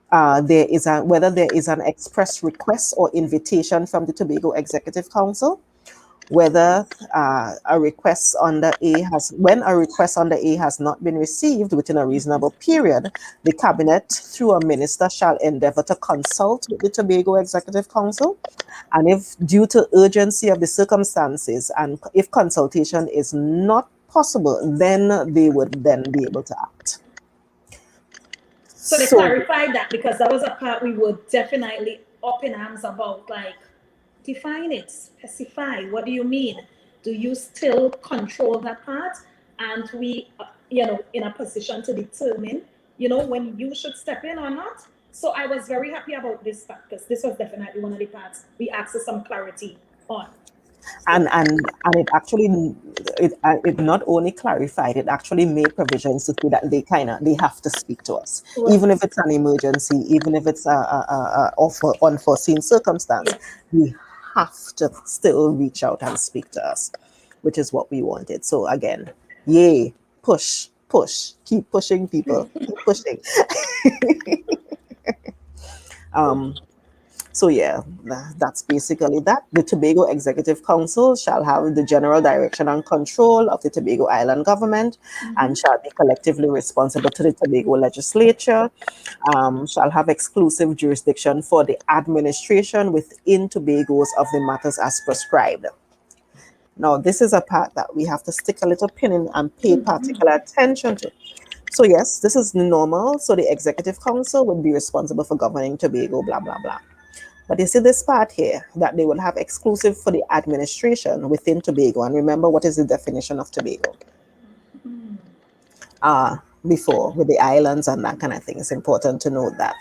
[SPEAKER 1] Whether there is an express request or invitation from the Tobago Executive Council, whether a request under A has not been received within a reasonable period, the Cabinet, through a minister, shall endeavor to consult with the Tobago Executive Council. And if due to urgency of the circumstances and if consultation is not possible, then they would then be able to act.
[SPEAKER 2] So they clarified that, because that was a part we were definitely up in arms about, like, define it, specify, what do you mean? Do you still control that part? And we, in a position to determine, when you should step in or not? So I was very happy about this part, because this was definitely one of the parts we asked for some clarity on.
[SPEAKER 1] And it actually, it not only clarified, it actually made provisions to say that they have to speak to us, right. Even if it's an emergency, even if it's a unforeseen circumstance, we have to still reach out and speak to us, which is what we wanted. So again, yay, push, keep pushing, people, keep pushing. So yeah, that's basically that. The Tobago Executive Council shall have the general direction and control of the Tobago Island government, and shall be collectively responsible to the Tobago Legislature, shall have exclusive jurisdiction for the administration within Tobagos of the matters as prescribed. Now, this is a part that we have to stick a little pin in and pay particular attention to. So yes, this is normal. So the Executive Council would be responsible for governing Tobago, blah, blah, blah. But you see this part here, that they will have exclusive for the administration within Tobago. And remember, what is the definition of Tobago? Before, with the islands and that kind of thing, it's important to note that.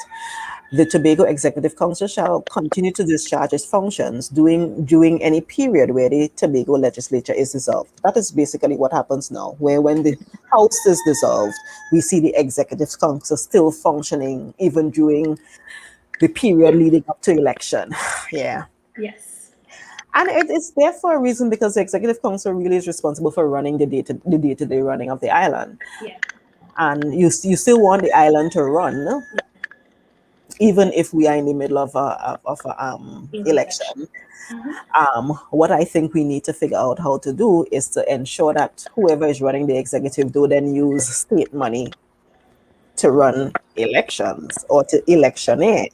[SPEAKER 1] The Tobago Executive Council shall continue to discharge its functions during any period where the Tobago Legislature is dissolved. That is basically what happens now, where when the House is dissolved, we see the Executive Council still functioning even during the period leading up to election. Yeah.
[SPEAKER 2] Yes.
[SPEAKER 1] And it's there for a reason, because the Executive Council really is responsible for running the day-to-day running of the island.
[SPEAKER 2] Yeah.
[SPEAKER 1] And you still want the island to run, no? even if we are in the middle of
[SPEAKER 2] In the election.
[SPEAKER 1] election.
[SPEAKER 2] Mhm.
[SPEAKER 1] What I think we need to figure out how to do is to ensure that whoever is running the executive do then use state money to run elections or to electioneer.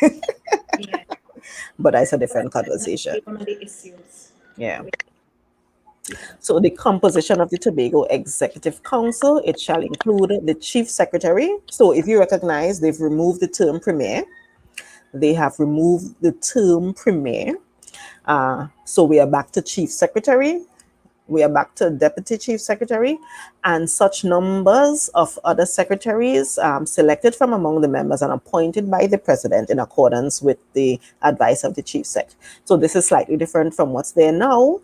[SPEAKER 2] Yeah.
[SPEAKER 1] But that's a
[SPEAKER 2] So
[SPEAKER 1] different
[SPEAKER 2] that might
[SPEAKER 1] conversation.
[SPEAKER 2] be one of the issues.
[SPEAKER 1] Yeah.
[SPEAKER 2] Yeah.
[SPEAKER 1] So the composition of the Tobago Executive Council, it shall include the Chief Secretary. So if you recognize, they've removed the term Premier. They have removed the term Premier. So we are back to Chief Secretary. We are back to Deputy Chief Secretary and such numbers of other secretaries selected from among the members and appointed by the President in accordance with the advice of the Chief Sec. So this is slightly different from what's there now.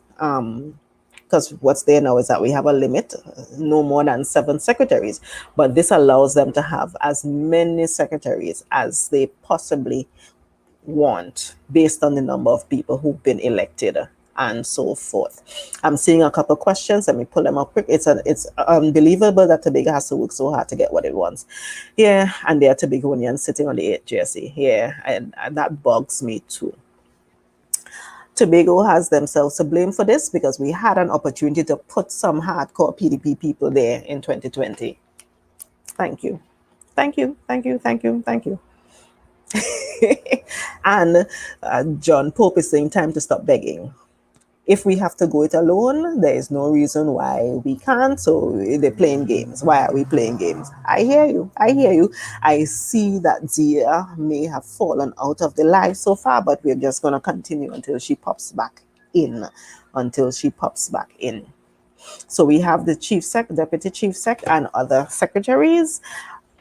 [SPEAKER 1] Because what's there now is that we have a limit, no more than 7 secretaries, but this allows them to have as many secretaries as they possibly want based on the number of people who've been elected and so forth. I'm seeing a couple questions. Let me pull them up quick. It's unbelievable that Tobago has to work so hard to get what it wants. Yeah, and there are Tobagonians sitting on the 8th jersey. Yeah, and that bugs me too. Tobago has themselves to blame for this because we had an opportunity to put some hardcore PDP people there in 2020. Thank you. Thank you. Thank you. Thank you. Thank you. And John Pope is saying time to stop begging. If we have to go it alone, there is no reason why we can't. So they're playing games. Why are we playing games? I hear you. I hear you. I see that Zia may have fallen out of the live so far, but we're just going to continue until she pops back in. Until she pops back in. So we have the chief sec, deputy chief sec, and other secretaries.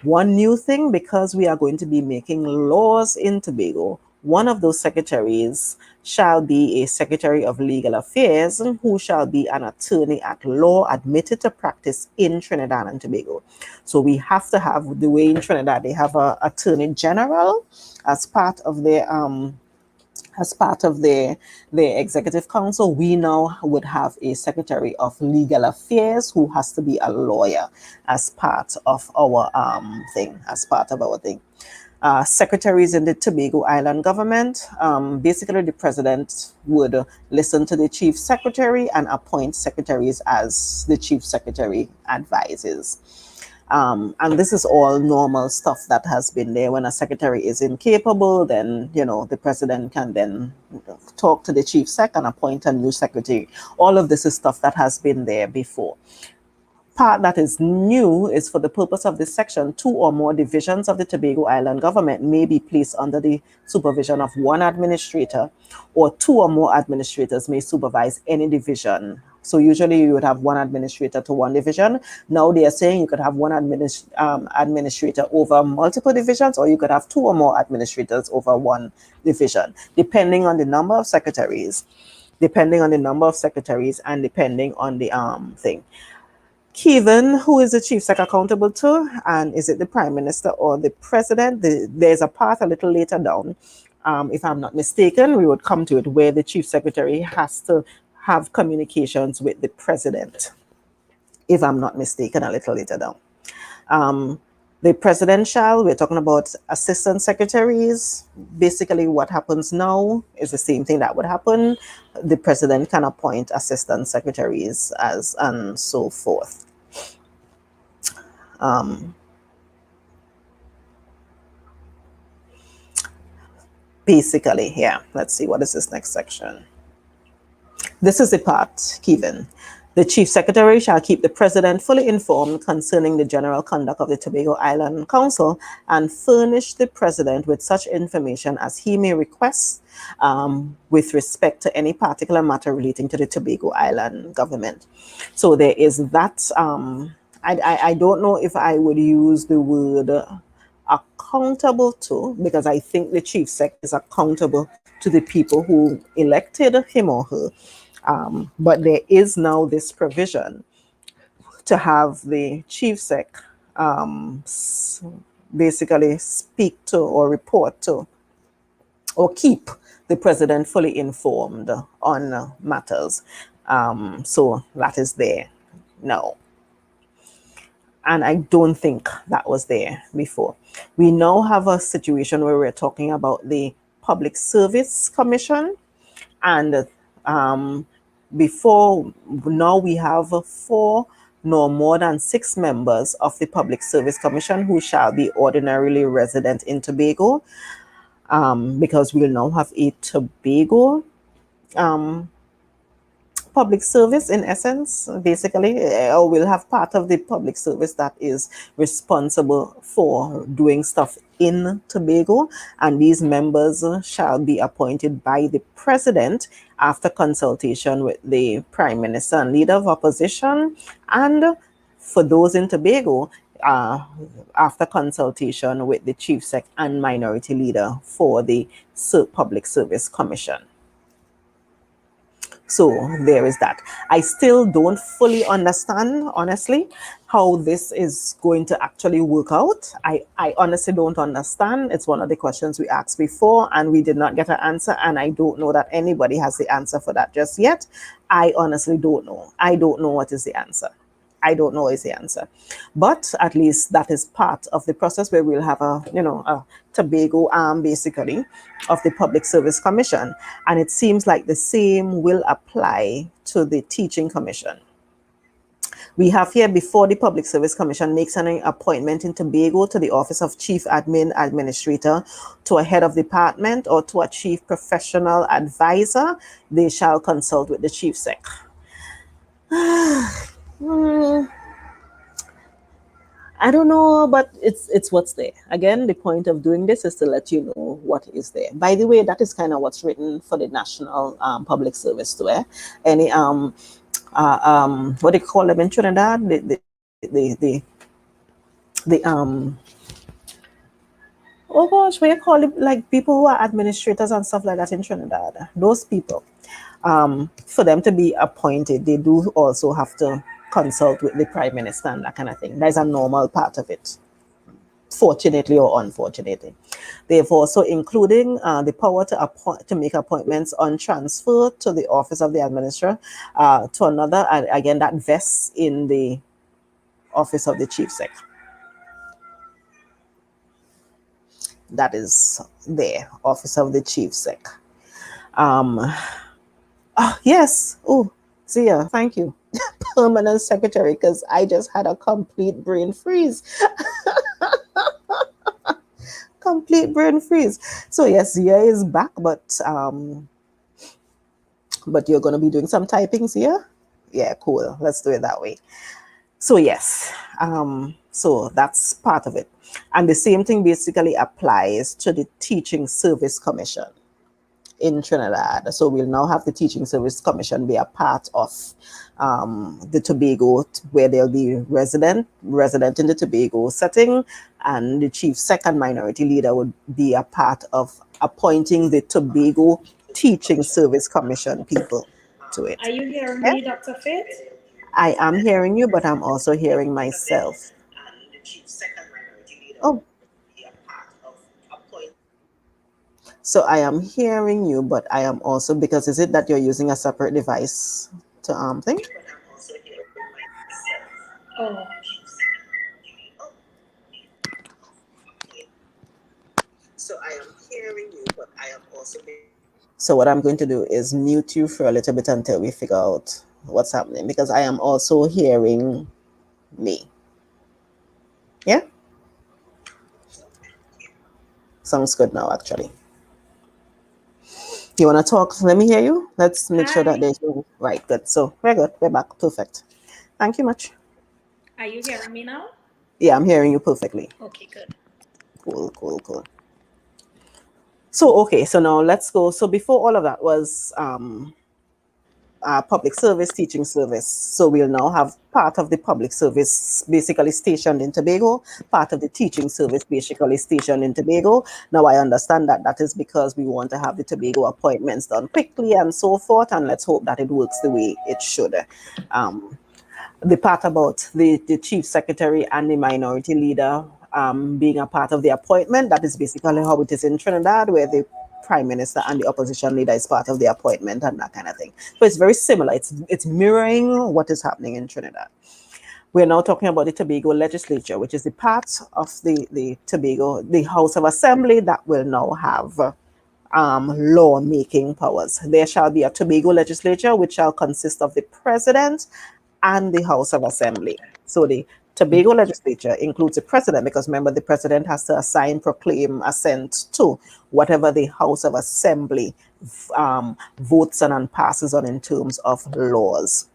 [SPEAKER 1] One new thing, because we are going to be making laws in Tobago, one of those secretaries shall be a secretary of legal affairs who shall be an attorney at law admitted to practice in Trinidad and Tobago. So we have to have the way in Trinidad, they have an attorney general as part of their executive council. We now would have a secretary of legal affairs who has to be a lawyer as part of our thing. Secretaries in the Tobago Island government, basically the president would listen to the chief secretary and appoint secretaries as the chief secretary advises. And this is all normal stuff that has been there. When a secretary is incapable, then, the president can then talk to the chief sec and appoint a new secretary. All of this is stuff that has been there before. Part that is new is for the purpose of this section, 2 or more divisions of the Tobago Island government may be placed under the supervision of one administrator, or 2 or more administrators may supervise any division. So usually you would have one administrator to one division. Now they are saying you could have one administrator over multiple divisions, or you could have 2 or more administrators over one division, depending on the number of secretaries, and depending on the thing. Kevin, who is the chief sec accountable to, and is it the prime minister or the president? There's a part a little later down, if I'm not mistaken, we would come to it, where the chief secretary has to have communications with the president, if I'm not mistaken, a little later down. The presidential, we're talking about assistant secretaries. Basically, what happens now is the same thing that would happen. The president can appoint assistant secretaries and so forth. Basically, yeah. Let's see, what is this next section? This is the part, Kevin. The Chief Secretary shall keep the President fully informed concerning the general conduct of the Tobago Island Council and furnish the President with such information as he may request with respect to any particular matter relating to the Tobago Island government. So there is that. I don't know if I would use the word accountable to, because I think the Chief Sec is accountable to the people who elected him or her. But there is now this provision to have the chief sec basically speak to or report to or keep the president fully informed on matters. So that is there now. And I don't think that was there before. We now have a situation where we're talking about the Public Service Commission, and before now we have 4 nor more than 6 members of the Public Service Commission who shall be ordinarily resident in Tobago, because we'll now have a Tobago public service in essence, basically, or will have part of the public service that is responsible for doing stuff in Tobago, and these members shall be appointed by the president after consultation with the prime minister and leader of opposition, and for those in Tobago, after consultation with the chief sec and minority leader for the Public Service Commission. So there is that. I still don't fully understand, honestly, how this is going to actually work out. I honestly don't understand. It's one of the questions we asked before and we did not get an answer. And I don't know that anybody has the answer for that just yet. I honestly don't know. I don't know what is the answer. I don't know is the answer. But at least that is part of the process where we'll have a Tobago arm, basically, of the Public Service Commission. And it seems like the same will apply to the Teaching Commission. We have here, before the Public Service Commission makes an appointment in Tobago to the office of Chief Admin Administrator, to a head of department, or to a Chief Professional Advisor, they shall consult with the Chief Sec. I don't know, but it's what's there. Again, the point of doing this is to let you know what is there. By the way, that is kind of what's written for the National Public Service too. Any what do you call them in Trinidad? Oh gosh, what do you call it? Like people who are administrators and stuff like that in Trinidad. Those people, for them to be appointed, they do also have to consult with the prime minister and that kind of thing. That's a normal part of it, fortunately or unfortunately. They've also including the power to make appointments on transfer to the office of the administrator to another, and again that vests in the office of the chief sec. That is there, office of the chief sec. Yes. Oh, Zia, thank you. Permanent secretary, because I just had a complete brain freeze. Complete brain freeze. So yes, Zia is back, but you're going to be doing some typing, Zia? Yeah, cool. Let's do it that way. So yes, so that's part of it. And the same thing basically applies to the Teaching Service Commission in Trinidad. So we'll now have the Teaching Service Commission be a part of the Tobago, where they'll be resident in the Tobago setting, and the chief second minority leader would be a part of appointing the Tobago Teaching Service Commission people to it.
[SPEAKER 2] Are you hearing me, Dr. Faith?
[SPEAKER 1] I am hearing you, but I'm also hearing myself. Oh. So I am hearing you, but I am also, because is it that you're using a separate device to thing?
[SPEAKER 2] Oh.
[SPEAKER 1] So I am hearing you, but I am also. So what I'm going to do is mute you for a little bit until we figure out what's happening, because I am also hearing me. Yeah? Sounds good now, actually. You want to talk? Let me hear you. Let's make sure that there's no. Right, good. So we're good. We're back. Perfect. Thank you much.
[SPEAKER 2] Are you hearing me now?
[SPEAKER 1] Yeah, I'm hearing you perfectly.
[SPEAKER 2] Okay, good.
[SPEAKER 1] Cool. So, okay, so now let's go. So before all of that was public service, teaching service. So we'll now have part of the public service basically stationed in Tobago, part of the teaching service basically stationed in Tobago. Now I understand that that is because we want to have the Tobago appointments done quickly and so forth, and let's hope that it works the way it should. The part about the chief secretary and the minority leader being a part of the appointment, that is basically how it is in Trinidad, where the prime minister and the opposition leader is part of the appointment and that kind of thing. So it's very similar. It's mirroring what is happening in Trinidad. We're now talking about the Tobago Legislature, which is the part of the Tobago, the House of Assembly that will now have law-making powers. There shall be a Tobago Legislature, which shall consist of the President and the House of Assembly. So the Tobago Legislature includes the President, because remember, the President has to assign, proclaim, assent to whatever the House of Assembly votes on and passes on in terms of laws.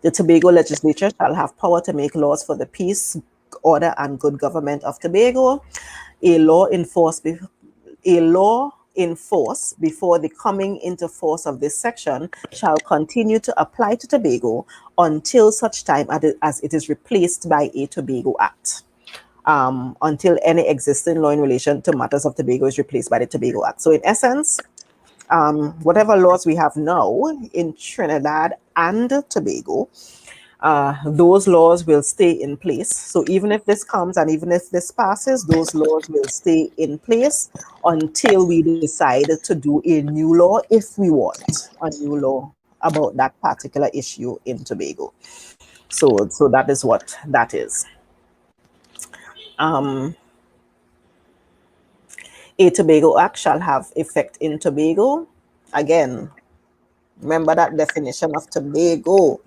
[SPEAKER 1] The Tobago Legislature shall have power to make laws for the peace, order, and good government of Tobago. A law enforced before the coming into force of this section shall continue to apply to Tobago until such time as it is replaced by a Tobago Act. Until any existing law in relation to matters of Tobago is replaced by the Tobago Act. So in essence, whatever laws we have now in Trinidad and Tobago, those laws will stay in place. So even if this comes and even if this passes, those laws will stay in place until we decide to do a new law, if we want a new law about that particular issue in Tobago. So that is what that is. A Tobago Act shall have effect in Tobago. Again, remember that definition of Tobago.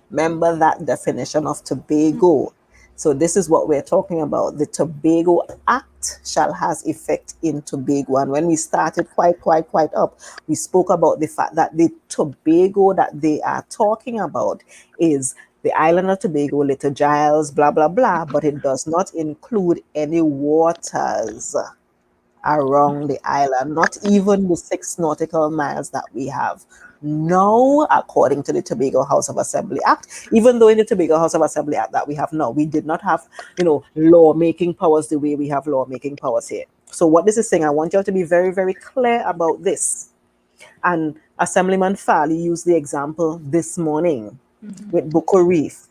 [SPEAKER 1] Remember that definition of Tobago. So this is what we're talking about. The Tobago Act shall has effect in Tobago. And when we started quite up, we spoke about the fact that the Tobago that they are talking about is the island of Tobago, Little Giles, blah, blah, blah, but it does not include any waters around the island, not even the 6 nautical miles that we have. No, according to the Tobago House of Assembly Act, even though in the Tobago House of Assembly Act that we have now, we did not have, law-making powers the way we have law-making powers here. So what this is saying, I want you all to be very, very clear about this. And Assemblyman Farley used the example this morning with Buko Reef.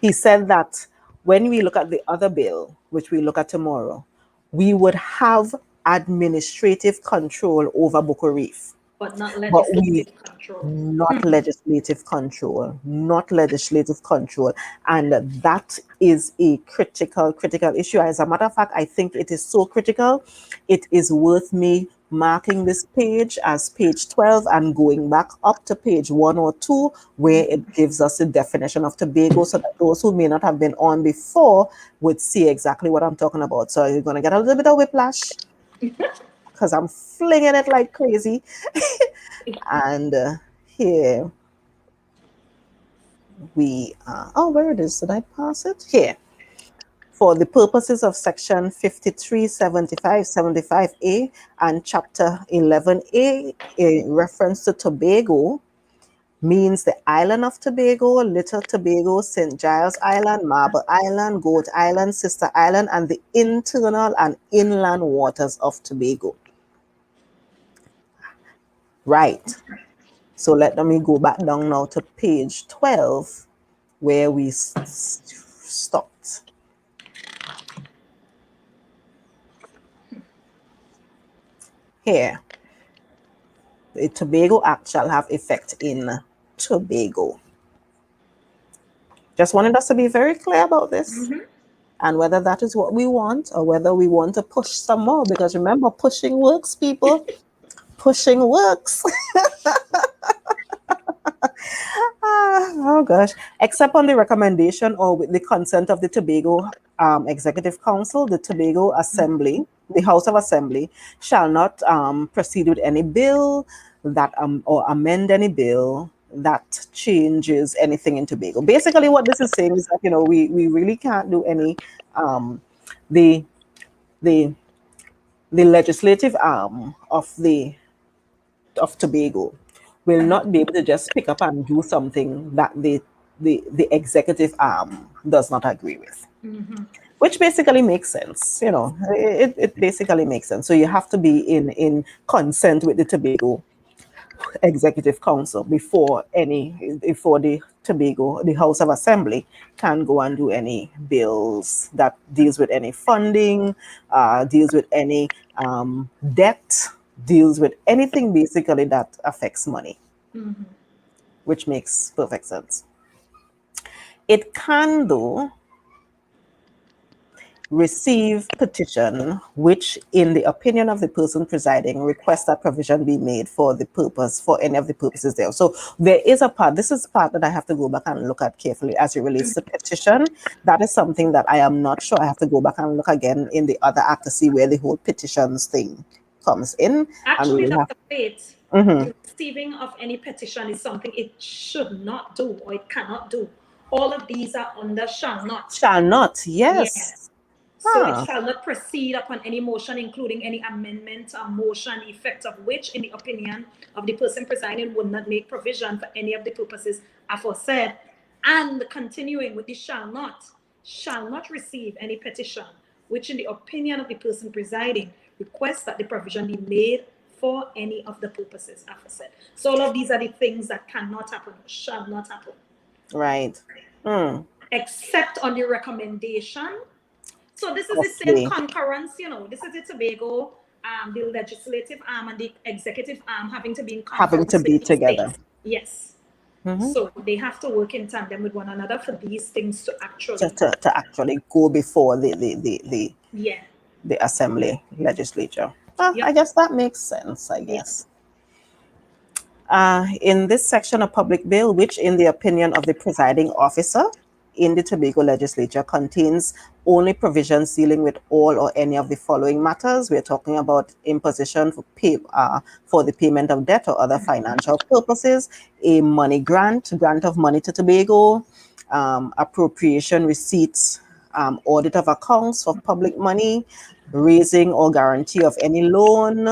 [SPEAKER 1] He said that when we look at the other bill, which we look at tomorrow, we would have administrative control over Buko Reef.
[SPEAKER 2] But not legislative control.
[SPEAKER 1] Not legislative control, not legislative control. And that is a critical issue. As a matter of fact, I think it is so critical, it is worth me marking this page as page 12 and going back up to page 1 or 2, where it gives us the definition of Tobago, so that those who may not have been on before would see exactly what I'm talking about. So you're going to get a little bit of whiplash because I'm flinging it like crazy. And here we are. Oh, where it is? Did I pass it? Here. For the purposes of section 5375, 75A and chapter 11A, a reference to Tobago means the island of Tobago, Little Tobago, St. Giles Island, Marble Island, Goat Island, Sister Island, and the internal and inland waters of Tobago. Right. So let me go back down now to page 12, where we stopped. Here, the Tobago Act shall have effect in Tobago. Just wanted us to be very clear about this, and whether that is what we want or whether we want to push some more, because remember, pushing works, people. Pushing works. Oh gosh. Except on the recommendation or with the consent of the Tobago Executive Council, the Tobago Assembly, the House of Assembly, shall not proceed with any bill that or amend any bill that changes anything in Tobago. Basically, what this is saying is that we really can't do any the legislative arm of Tobago will not be able to just pick up and do something that the executive arm does not agree with. Which basically makes sense, it basically makes sense. So you have to be in consent with the Tobago Executive Council before the Tobago, the House of Assembly, can go and do any bills that deals with any funding, deals with any debt, deals with anything basically that affects money, which makes perfect sense. It can, though, receive petition, which, in the opinion of the person presiding, request that provision be made for the purpose, for any of the purposes there. So there is a part, this is part that I have to go back and look at carefully as it relates to petition. That is something that I am not sure. I have to go back and look again in the other act to see where the whole petitions thing comes in.
[SPEAKER 2] Actually,
[SPEAKER 1] And we will
[SPEAKER 2] Dr. Faith,
[SPEAKER 1] have,
[SPEAKER 2] the receiving of any petition is something it should not do or it cannot do. All of these are under shall not.
[SPEAKER 1] shall not,
[SPEAKER 2] Yeah.
[SPEAKER 1] yes.
[SPEAKER 2] So it shall not proceed upon any motion, including any amendment or motion, effect of which, in the opinion of the person presiding, would not make provision for any of the purposes aforesaid. And continuing with the shall not receive any petition, which, in the opinion of the person presiding, requests that the provision be made for any of the purposes aforesaid. So all of these are the things that cannot happen, shall not happen.
[SPEAKER 1] Right.
[SPEAKER 2] Except on the recommendation. So this is the same concurrence, this is the Tobago, the legislative arm and the executive arm having to be in concurrence.
[SPEAKER 1] Having to be together.
[SPEAKER 2] States. Yes. So they have to work in tandem with one another for these things to actually
[SPEAKER 1] to actually go before the Assembly Legislature. I guess that makes sense, I guess. In this section of public bill, which in the opinion of the presiding officer in the Tobago Legislature contains only provisions dealing with all or any of the following matters. We're talking about imposition for the payment of debt or other financial purposes, a money grant of money to Tobago, appropriation receipts, audit of accounts for public money, raising or guarantee of any loan,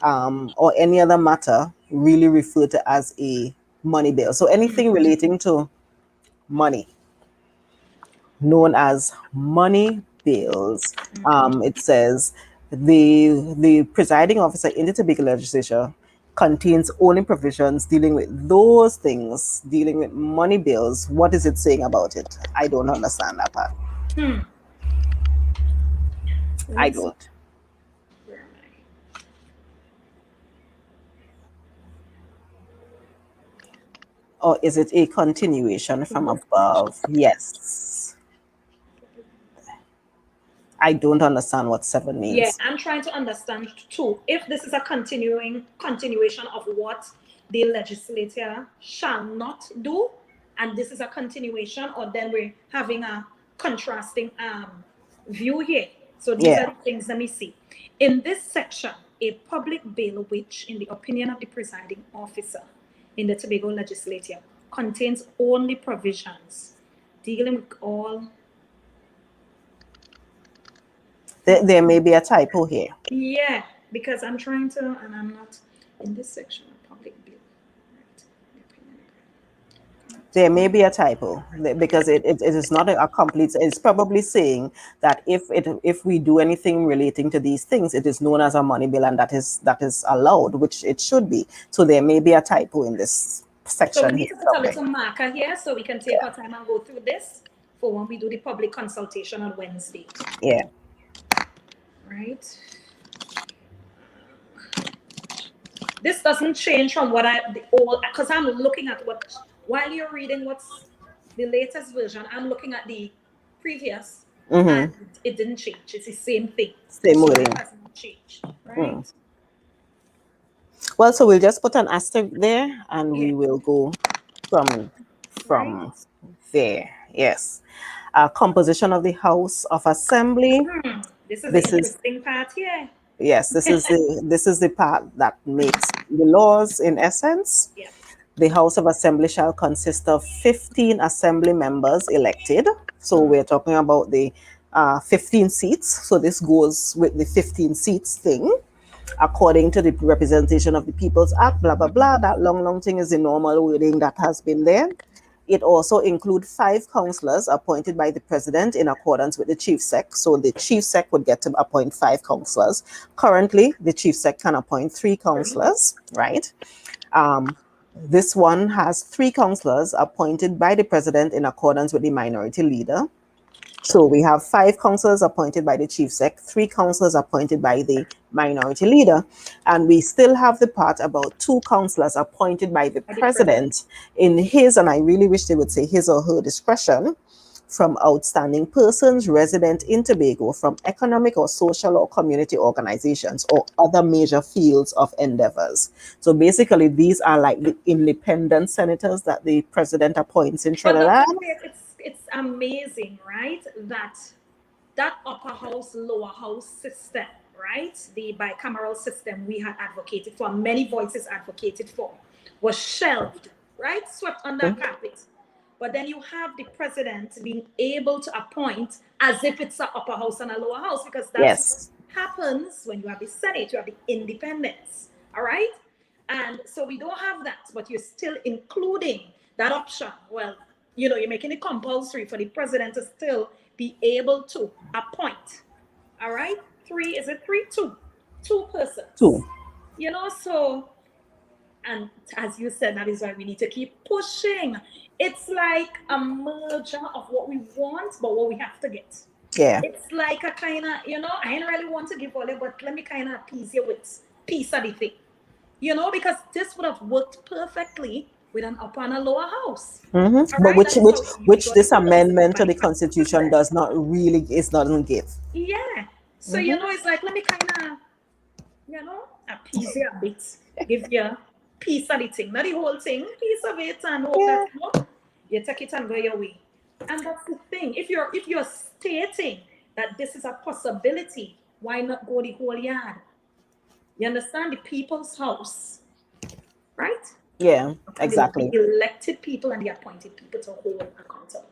[SPEAKER 1] or any other matter really referred to as a money bill. So anything relating to money, known as money bills. It says the presiding officer in the Tobago Legislature contains only provisions dealing with those things, dealing with money bills. What is it saying about it? I don't understand that part. I don't. Or is it a continuation from above? Yes. I don't understand what 7 means.
[SPEAKER 2] Yeah, I'm trying to understand too. If this is a continuation of what the legislature shall not do, and this is a continuation, or then we're having a contrasting view here. So these are the things, let me see. In this section, a public bill which, in the opinion of the presiding officer in the Tobago Legislature, contains only provisions dealing with all.
[SPEAKER 1] There may be a typo here.
[SPEAKER 2] Yeah, because I'm trying to, and I'm not in this section of public bill.
[SPEAKER 1] There may be a typo because it is not a complete. It's probably saying that if we do anything relating to these things, it is known as a money bill, and that is allowed, which it should be. So there may be a typo in this section.
[SPEAKER 2] So we need to put a little marker here so we can take our time and go through this for when we do the public consultation on Wednesday.
[SPEAKER 1] Yeah.
[SPEAKER 2] Right. This doesn't change from what because I'm looking at while you're reading what's the latest version, I'm looking at the previous, and it didn't change. It's the same thing.
[SPEAKER 1] Same wording.
[SPEAKER 2] It hasn't changed, right?
[SPEAKER 1] Well, so we'll just put an asterisk there, and we will go from there. Yes. Composition of the House of Assembly.
[SPEAKER 2] This is the interesting part here.
[SPEAKER 1] Yes, this is the part that makes the laws in essence.
[SPEAKER 2] Yeah.
[SPEAKER 1] The House of Assembly shall consist of 15 assembly members elected. So we're talking about the 15 seats. So this goes with the 15 seats thing, according to the Representation of the People's Act, blah, blah, blah. That long thing is the normal wording that has been there. It also includes 5 councillors appointed by the president in accordance with the chief sec. So the chief sec would get to appoint 5 councillors. Currently, the chief sec can appoint 3 councillors, right? This one has 3 councillors appointed by the president in accordance with the minority leader. So we have 5 councillors appointed by the chief sec, 3 councillors appointed by the minority leader, and we still have the part about 2 councillors appointed by the president in his, and I really wish they would say his or her discretion, from outstanding persons resident in Tobago from economic or social or community organizations or other major fields of endeavors. So basically, these are like the independent senators that the president appoints in Trinidad.
[SPEAKER 2] But it's amazing, right? That upper house, lower house system, right? The bicameral system we had advocated for, many voices advocated for, was shelved, right? Swept under the carpet. But then you have the president being able to appoint as if it's an upper house and a lower house, because that's what happens when you have the Senate, you have the independents, all right? And so we don't have that, but you're still including that option. Well, you're making it compulsory for the president to still be able to appoint, all right? 3, is it 3? 2 persons.
[SPEAKER 1] 2.
[SPEAKER 2] So, and as you said, that is why we need to keep pushing. It's like a merger of what we want, but what we have to get.
[SPEAKER 1] Yeah.
[SPEAKER 2] It's like a kind of, I ain't really want to give all it, but let me kind of appease you with piece of the thing. Because this would have worked perfectly with an upper and a lower house.
[SPEAKER 1] Mm-hmm. But
[SPEAKER 2] right?
[SPEAKER 1] which this amendment to the Constitution does not really, doesn't give.
[SPEAKER 2] Yeah. So, it's like, let me kind of, appease you a bit, give you a piece of the thing, not the whole thing, piece of it, and hope that you take it and go your way. And that's the thing. If you're stating that this is a possibility, why not go the whole yard? You understand? The people's house, right?
[SPEAKER 1] Yeah, exactly.
[SPEAKER 2] The elected people and the appointed people to hold accountable.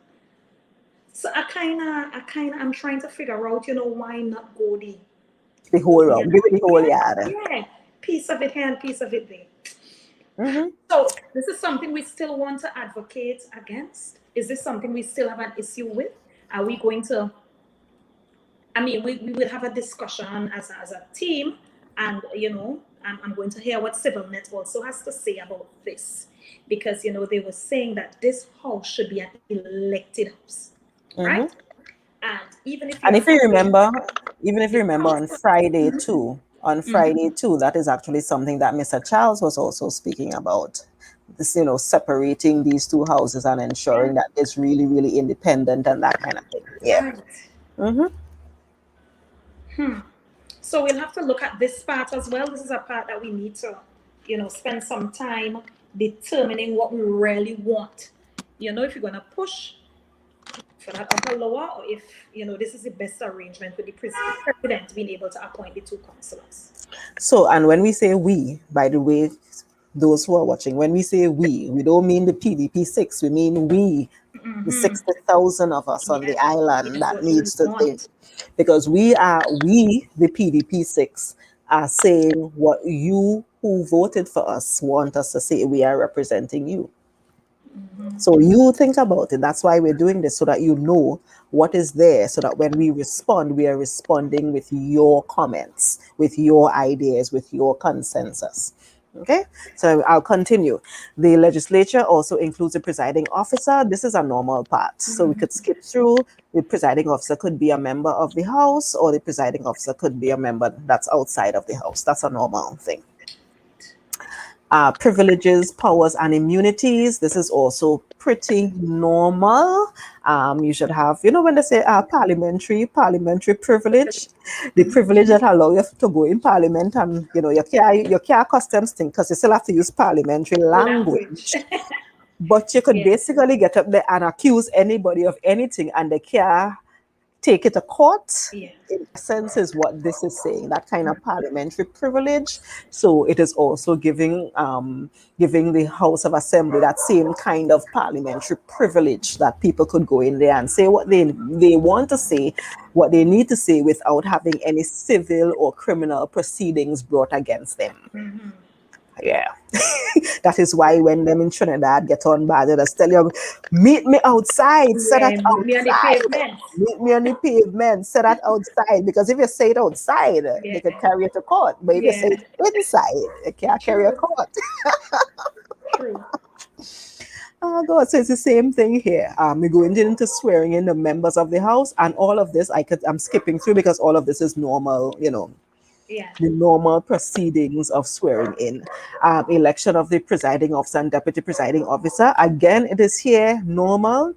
[SPEAKER 2] So I'm trying to figure out, why not go the
[SPEAKER 1] whole round, give it the whole yard.
[SPEAKER 2] Yeah, piece of it here and piece of it there.
[SPEAKER 1] Mm-hmm.
[SPEAKER 2] So this is something we still want to advocate against. Is this something we still have an issue with? Are we going to? We will have a discussion as a team, and I'm going to hear what CivilNet also has to say about this, because they were saying that this house should be an elected house, right? And if you remember
[SPEAKER 1] on Friday too. On Friday too, that is actually something that Mr. Charles was also speaking about. This, separating these 2 houses and ensuring that it's really, really independent and that kind of thing. Yeah.
[SPEAKER 2] Right. So we'll have to look at this part as well. This is a part that we need to, spend some time determining what we really want. If you're going to push for that upper lower, or if this is the best arrangement with the president being able to appoint the 2 councillors.
[SPEAKER 1] So, and when we say we, by the way, those who are watching, when we say we don't mean the PDP 6, we mean we, the 60,000 of us on the island that needs to think, because we, the PDP 6, are saying what you who voted for us want us to say. We are representing you. So you think about it. That's why we're doing this, so that you know what is there, so that when we respond, we are responding with your comments, with your ideas, with your consensus. Okay, so I'll continue. The legislature also includes a presiding officer. This is a normal part, so we could skip through. The presiding officer could be a member of the house, or the presiding officer could be a member that's outside of the house. That's a normal thing. Privileges, powers, and immunities. This is also pretty normal. You should have, when they say parliamentary privilege, the privilege that allow you to go in parliament and, you can't customs thing, because you still have to use parliamentary language. But you could basically get up there and accuse anybody of anything, and they can't take it to court. In essence, is what this is saying, that kind of parliamentary privilege. So it is also giving the House of Assembly that same kind of parliamentary privilege, that people could go in there and say what they want to say, what they need to say, without having any civil or criminal proceedings brought against them. Yeah. That is why when them in Trinidad get on bad, they just tell you, meet me outside, say that outside. Meet me on the pavement, say that outside. Because if you say it outside, they could carry it to court. But if you say it inside, you can't carry a court.
[SPEAKER 2] True.
[SPEAKER 1] Oh God, so it's the same thing here. We're going into swearing in the members of the house, and all of this I'm skipping through because all of this is normal,
[SPEAKER 2] Yeah.
[SPEAKER 1] the normal proceedings of swearing in. Election of the presiding officer and deputy presiding officer. Again, it is here normal.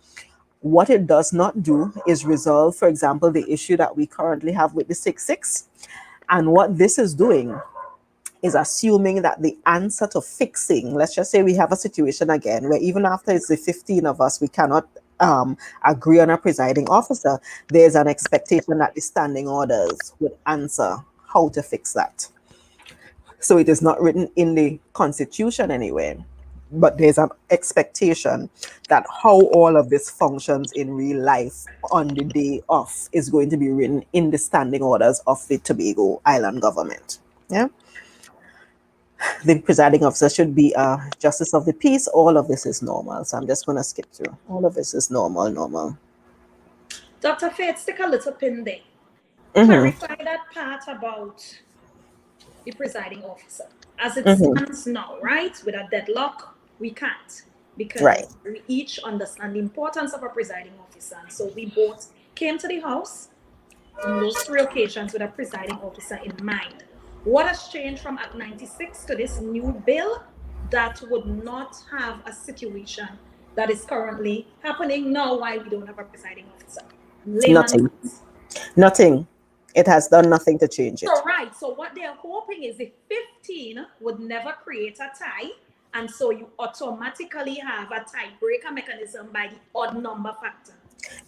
[SPEAKER 1] What it does not do is resolve, for example, the issue that we currently have with the 6-6. And what this is doing is assuming that the answer to fixing, let's just say we have a situation again where even after it's the 15 of us, we cannot agree on a presiding officer, there's an expectation that the standing orders would answer how to fix that. So it is not written in the constitution anywhere, but there's an expectation that how all of this functions in real life on the day of is going to be written in the standing orders of the Tobago Island government. Yeah. The presiding officer should be a justice of the peace. All of this is normal. So I'm just going to skip through. All of this is normal.
[SPEAKER 2] Dr. Faith, stick a little pin there.
[SPEAKER 1] Mm-hmm.
[SPEAKER 2] Clarify that part about the presiding officer. As it
[SPEAKER 1] Mm-hmm.
[SPEAKER 2] stands now, right? With a deadlock, we can't. Because
[SPEAKER 1] Right.
[SPEAKER 2] we each understand the importance of a presiding officer. And so we both came to the house on those 3 occasions with a presiding officer in mind. What has changed from Act 96 to this new bill that would not have a situation that is currently happening now while we don't have a presiding officer?
[SPEAKER 1] Nothing. Nothing. It has done nothing to change it.
[SPEAKER 2] So, right. So what they're hoping is the 15 would never create a tie. And so you automatically have a tiebreaker mechanism by the odd number factor.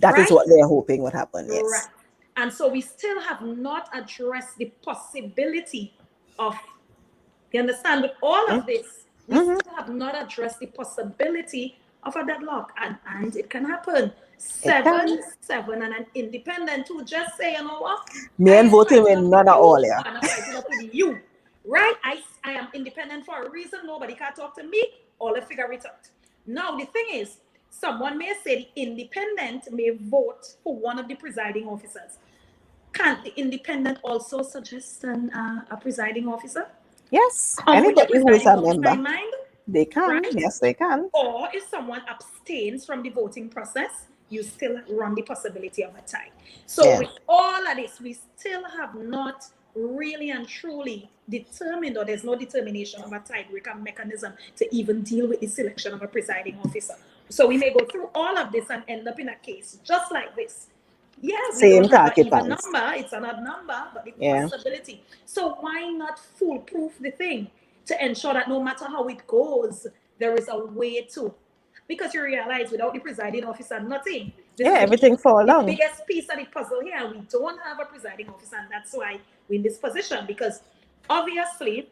[SPEAKER 1] That is what they're hoping would happen. Yes.
[SPEAKER 2] Right. And so we still have not addressed the possibility of, you understand, with all of this, we still have not addressed the possibility of a deadlock. And it can happen. 7, and an independent who just say, you know what?
[SPEAKER 1] Me and voting with none at all, yeah.
[SPEAKER 2] I'm fighting up with you. Right? I am independent for a reason. Nobody can talk to me. All I figure it out. Now, the thing is, someone may say the independent may vote for one of the presiding officers. Can't the independent also suggest a presiding officer?
[SPEAKER 1] Yes. Anybody who is a member.
[SPEAKER 2] Mind?
[SPEAKER 1] They can. Right? Yes, they can.
[SPEAKER 2] Or if someone abstains from the voting process, you still run the possibility of a tie. So with all of this, we still have not really and truly determined, or there's no determination of a tiebreaker mechanism to even deal with the selection of a presiding officer. So we may go through all of this and end up in a case just like this. Yes,
[SPEAKER 1] same
[SPEAKER 2] even number, it's an odd number, but the possibility. So why not foolproof the thing to ensure that no matter how it goes, there is a way to? Because you realize without the presiding officer, nothing.
[SPEAKER 1] Everything falls down.
[SPEAKER 2] The biggest piece of the puzzle here, we don't have a presiding officer, and that's why we're in this position. Because obviously,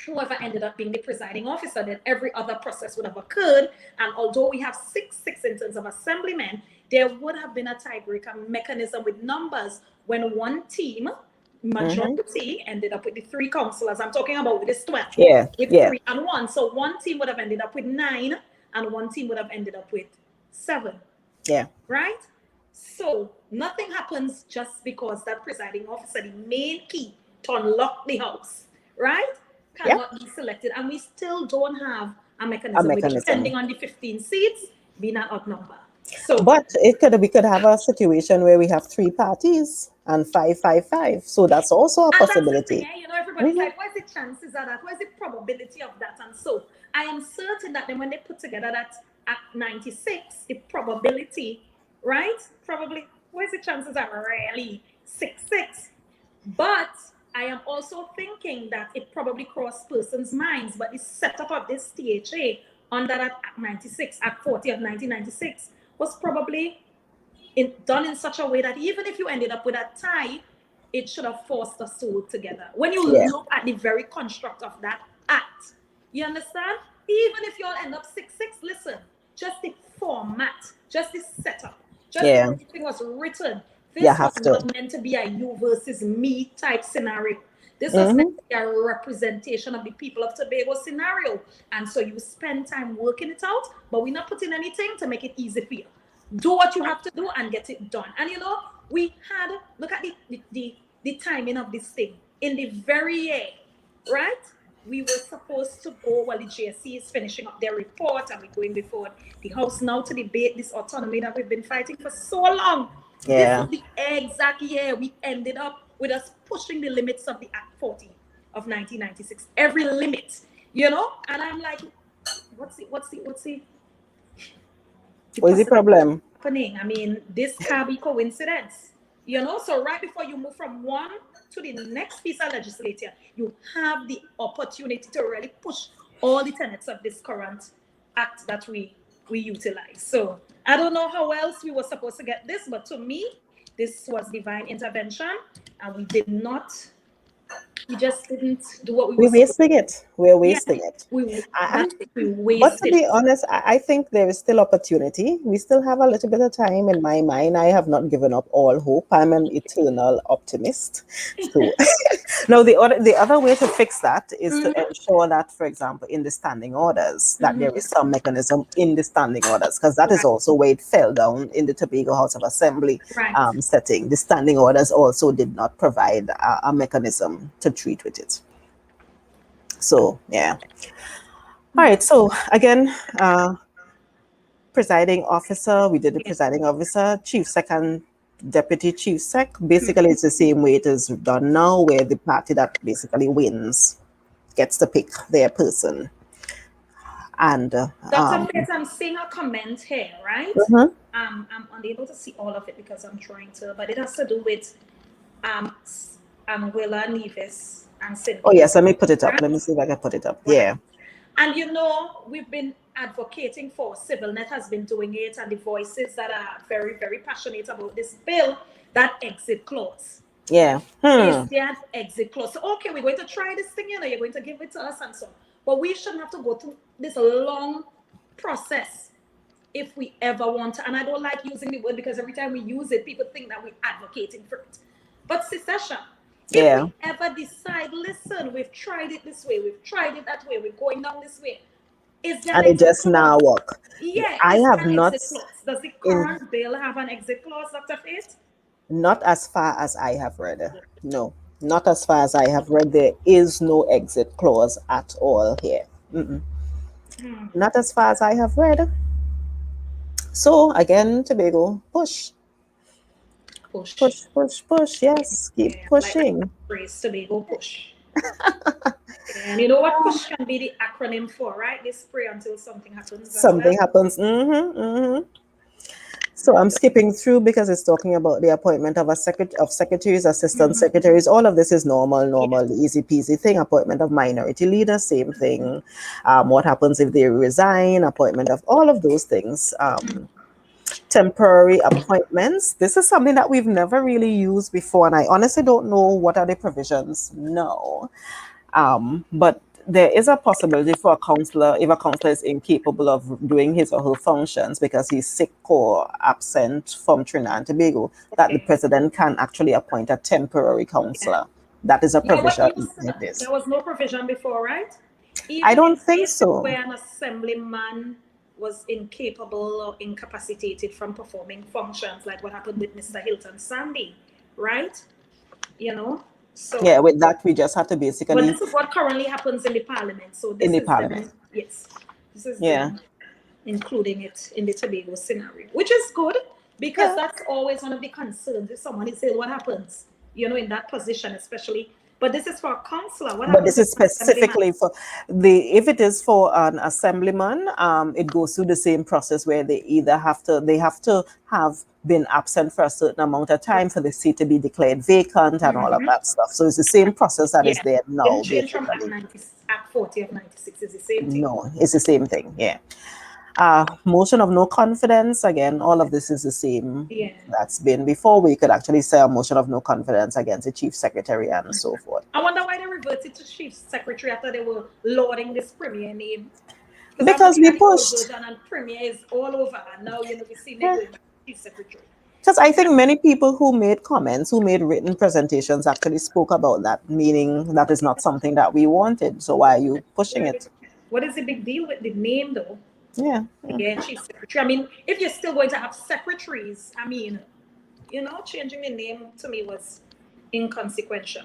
[SPEAKER 2] whoever ended up being the presiding officer, then every other process would have occurred. And although we have 6-6 in terms of assemblymen, there would have been a tiebreaker mechanism with numbers when one team, majority, ended up with the 3 councillors. I'm talking about with this 12. With 3 and 1. So one team would have ended up with 9, and one team would have ended up with 7.
[SPEAKER 1] Yeah.
[SPEAKER 2] Right? So nothing happens just because that presiding officer, the main key to unlock the house, right, cannot be selected. And we still don't have a mechanism. Which, depending on the 15 seats, being an odd number. So,
[SPEAKER 1] but we could have a situation where we have 3 parties and 5-5-5. So that's also a possibility.
[SPEAKER 2] Thing, you know, everybody's like, what's the chances of that? What's the probability of that? And so I am certain that then when they put together that Act 96, the probability, right? Probably, where's the chances are really 6-6? But I am also thinking that it probably crossed persons' minds, but the setup of this THA under that Act 96, Act 40 of 1996, was probably done in such a way that even if you ended up with a tie, it should have forced us to work together. When you look at the very construct of that act, you understand? Even if you all end up 6-6, listen, just the format, just the setup, just the way everything was written. This was not meant to be a you versus me type scenario. This was meant to be a representation of the people of Tobago scenario. And so you spend time working it out, but we're not putting anything to make it easy for you. Do what you have to do and get it done. And you know, we had, look at the timing of this thing. In the very year, right? we were supposed to go, well, the GSC is finishing up their report and we're going before the House now to debate this autonomy that we've been fighting for so long.
[SPEAKER 1] Yeah.
[SPEAKER 2] This is the exact year we ended up with us pushing the limits of the Act 40 of 1996. Every limit, you know? And I'm like, what's the
[SPEAKER 1] What is the problem?
[SPEAKER 2] Happening? I mean, this can't be coincidence, you know? So right before you move from one to the next piece of legislature, you have the opportunity to really push all the tenets of this current act that we utilize. So I don't know how else we were supposed to get this, but to me, this was divine intervention, and we just didn't do what we were
[SPEAKER 1] wasting it. We're wasting it.
[SPEAKER 2] we
[SPEAKER 1] But to
[SPEAKER 2] wasted.
[SPEAKER 1] be honest, I think there is still opportunity. We still have a little bit of time in my mind. I have not given up all hope. I'm an eternal optimist. So now the other way to fix that is to ensure that, for example, in the standing orders, that there is some mechanism in the standing orders, because that is also where it fell down in the Tobago House of Assembly setting. The standing orders also did not provide a mechanism to treat with it. So yeah. All right, so again, presiding officer, we did the presiding officer, chief sec and deputy chief sec. Basically, it's the same way it is done now, where the party that basically wins gets to pick their person. And
[SPEAKER 2] Dr. Fitz, I'm seeing a comment here, right? I'm unable to see all of it because I'm trying to, but it has to do with Willa Nevis and Cynthia.
[SPEAKER 1] Oh yes, let me put it up. Let me see if I can put it up. Yeah.
[SPEAKER 2] And you know, we've been advocating for, CivilNet has been doing it, and the voices that are very, very passionate about this bill, that exit clause.
[SPEAKER 1] Yeah.
[SPEAKER 2] Is that exit clause. So, okay, we're going to try this thing, you know, you're going to give it to us and so on. But we shouldn't have to go through this long process if we ever want to. And I don't like using the word because every time we use it, people think that we're advocating for it. But secession, if we ever decide, listen, we've tried it this way, we've tried it that way, we're going down this way. Is that
[SPEAKER 1] and it just now work?
[SPEAKER 2] Yeah.
[SPEAKER 1] I have not.
[SPEAKER 2] Does the current bill have an exit clause, Dr. Faith?
[SPEAKER 1] Not as far as I have read. No, not as far as I have read. There is no exit clause at all here. Not as far as I have read. So again, Tobago, push. Push. Yes, keep pushing.
[SPEAKER 2] Like phrase, Tobago, push. And you know what push can be the acronym for, right? They spray until something happens.
[SPEAKER 1] Something happens. So I'm skipping through because it's talking about the appointment of secretaries, assistant secretaries. All of this is normal, easy peasy thing. Appointment of minority leaders, same thing. What happens if they resign? Appointment of all of those things. Temporary appointments. This is something that we've never really used before, and I honestly don't know what are the provisions. No. But there is a possibility for a councillor, if a councillor is incapable of doing his or her functions because he's sick or absent from Trinidad and Tobago, that the president can actually appoint a temporary councillor. That is a provision in this.
[SPEAKER 2] There was no provision before, right?
[SPEAKER 1] I don't think so.
[SPEAKER 2] Where an assemblyman was incapable or incapacitated from performing functions, like what happened with Mr. Hilton Sandy, right? You know? So,
[SPEAKER 1] yeah, with that we just have to basically.
[SPEAKER 2] But this is what currently happens in the parliament. So this
[SPEAKER 1] in the
[SPEAKER 2] is
[SPEAKER 1] parliament.
[SPEAKER 2] Yes, this is including it in the Tobago scenario, which is good because that's always one of the concerns. If someone is saying what happens, you know, in that position, especially. But this is for a councillor.
[SPEAKER 1] But this is specifically for if it is for an assemblyman, it goes through the same process where they have to have been absent for a certain amount of time for the seat to be declared vacant and all of that stuff. So it's the same process that is there now.
[SPEAKER 2] From Act 40 of 96 is the same thing.
[SPEAKER 1] No, it's the same thing. Yeah. Motion of no confidence, again, all of this is the same that's been before. We could actually say a motion of no confidence against the chief secretary and so forth.
[SPEAKER 2] I wonder why they reverted to chief secretary after they were lauding this premier name.
[SPEAKER 1] Because we pushed.
[SPEAKER 2] And premier is all over, and now we see chief secretary.
[SPEAKER 1] Because I think many people who made comments, who made written presentations, actually spoke about that, meaning that is not something that we wanted. So why are you pushing it?
[SPEAKER 2] What is the big deal with the name, though?
[SPEAKER 1] Yeah,
[SPEAKER 2] chief secretary. I mean, if you're still going to have secretaries, I mean, you know, changing the name to me was inconsequential.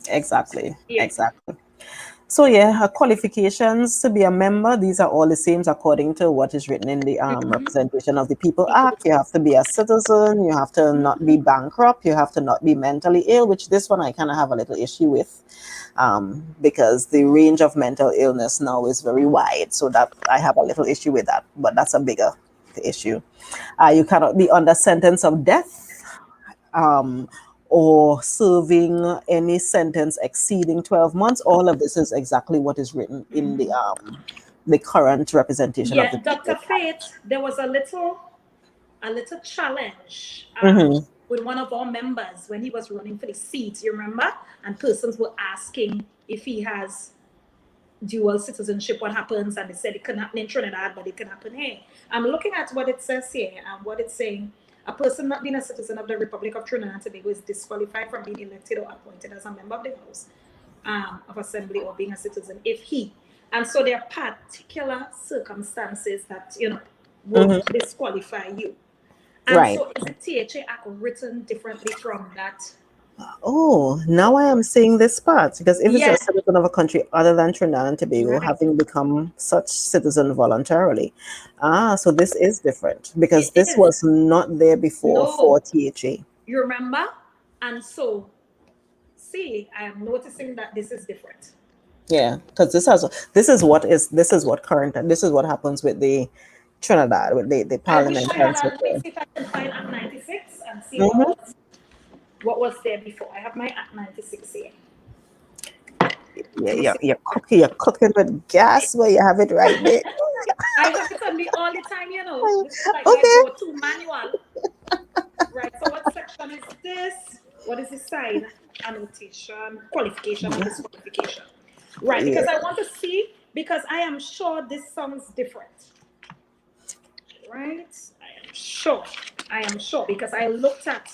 [SPEAKER 1] Exactly. So yeah, her qualifications to be a member, these are all the same according to what is written in the Representation of the People Act. You have to be a citizen, you have to not be bankrupt, you have to not be mentally ill, which this one I kind of have a little issue with, because the range of mental illness now is very wide. So that I have a little issue with that, but that's a bigger issue. You cannot be under sentence of death, um, or serving any sentence exceeding 12 months. All of this is exactly what is written in the current Representation of the
[SPEAKER 2] Yeah,
[SPEAKER 1] People.
[SPEAKER 2] Dr. Faith, there was a little challenge
[SPEAKER 1] Mm-hmm.
[SPEAKER 2] with one of our members when he was running for the seat, you remember? And persons were asking if he has dual citizenship, what happens? And they said it can happen in Trinidad, but it can happen here. I'm looking at what it says here, and what it's saying. A person not being a citizen of the Republic of Trinidad and Tobago is disqualified from being elected or appointed as a member of the House of Assembly or being a citizen if he. And so there are particular circumstances that, would disqualify you. And
[SPEAKER 1] Right.
[SPEAKER 2] so is the THA Act written differently from that?
[SPEAKER 1] Oh, now I am seeing this part, because if it's a
[SPEAKER 2] Yeah,
[SPEAKER 1] citizen of a country other than Trinidad and Tobago,
[SPEAKER 2] right.
[SPEAKER 1] having become such citizen voluntarily, so this is different because
[SPEAKER 2] It
[SPEAKER 1] this
[SPEAKER 2] is.
[SPEAKER 1] was not there before for
[SPEAKER 2] No,
[SPEAKER 1] THA.
[SPEAKER 2] you remember? And so, see, I am noticing that this is different.
[SPEAKER 1] Yeah, because this is what current, and this is what happens with the Trinidad with the
[SPEAKER 2] I wish I had,
[SPEAKER 1] parliamentarians with
[SPEAKER 2] let me
[SPEAKER 1] the.
[SPEAKER 2] see if I can find Act 96 and see
[SPEAKER 1] Mhm.
[SPEAKER 2] what was there before. I have my Act 96 here.
[SPEAKER 1] Yeah,
[SPEAKER 2] Let me see.
[SPEAKER 1] you're cooking with gas where you have it right there.
[SPEAKER 2] I have it on me all the time, This is like my
[SPEAKER 1] Okay.
[SPEAKER 2] go-to manual. Right, so what section is this? What is the side? Annotation, qualification, and disqualification. Right,
[SPEAKER 1] Yeah.
[SPEAKER 2] because I want to see, because I am sure this sounds different. Right, I am sure, because I looked at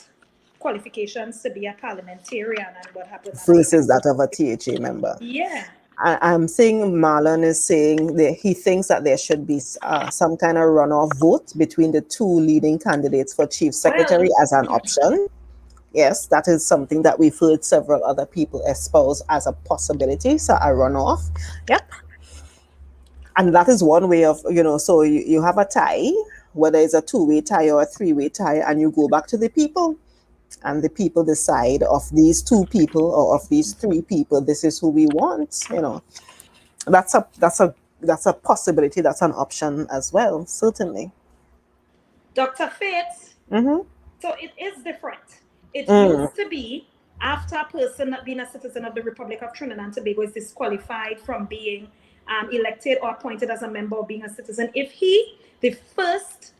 [SPEAKER 2] qualifications to be a parliamentarian and what happened. And
[SPEAKER 1] Versus that of a THA member.
[SPEAKER 2] yeah,
[SPEAKER 1] I'm saying Marlon is saying that he thinks that there should be some kind of runoff vote between the two leading candidates for chief secretary
[SPEAKER 2] well,
[SPEAKER 1] as an option. Yes, that is something that we've heard several other people espouse as a possibility. So a runoff. Yep. And that is one way of, so you have a tie, whether it's a two-way tie or a three-way tie, and you go back to the people, and the people decide of these two people or of these three people, this is who we want. That's a possibility. That's an option as well. Certainly.
[SPEAKER 2] Dr. Fitz,
[SPEAKER 1] Mm-hmm.
[SPEAKER 2] so it is different. It
[SPEAKER 1] Mm.
[SPEAKER 2] used to be after a person not being a citizen of the Republic of Trinidad and Tobago is disqualified from being elected or appointed as a member or being a citizen. If the first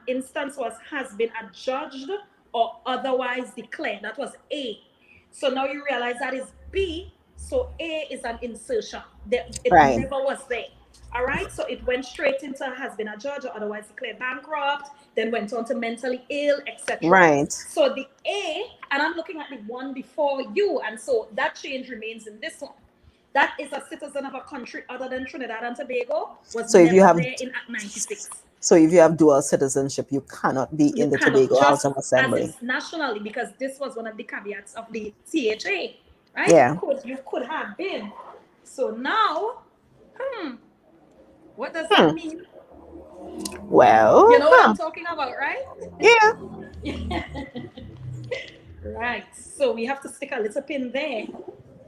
[SPEAKER 2] instance has been adjudged or otherwise declared, that was A. So now you realize that is B. So A is an insertion. It
[SPEAKER 1] Right.
[SPEAKER 2] never was there. All right, so it went straight into has been adjudged or otherwise declared bankrupt, then went on to mentally ill, etc.
[SPEAKER 1] Right.
[SPEAKER 2] So the A, and I'm looking at the one before you, and so that change remains in this one. That is a citizen of a country other than Trinidad and Tobago, was
[SPEAKER 1] So if you
[SPEAKER 2] never
[SPEAKER 1] have
[SPEAKER 2] there in Act 96.
[SPEAKER 1] so if you have dual citizenship, you cannot be
[SPEAKER 2] You
[SPEAKER 1] in the
[SPEAKER 2] cannot,
[SPEAKER 1] Tobago House
[SPEAKER 2] just
[SPEAKER 1] of
[SPEAKER 2] as
[SPEAKER 1] Assembly.
[SPEAKER 2] it's nationally, because this was one of the caveats of the THA, right?
[SPEAKER 1] Yeah.
[SPEAKER 2] You could have been. So now, what does that mean?
[SPEAKER 1] Well,
[SPEAKER 2] You know what I'm talking about, right?
[SPEAKER 1] yeah.
[SPEAKER 2] Right. So we have to stick a little pin there.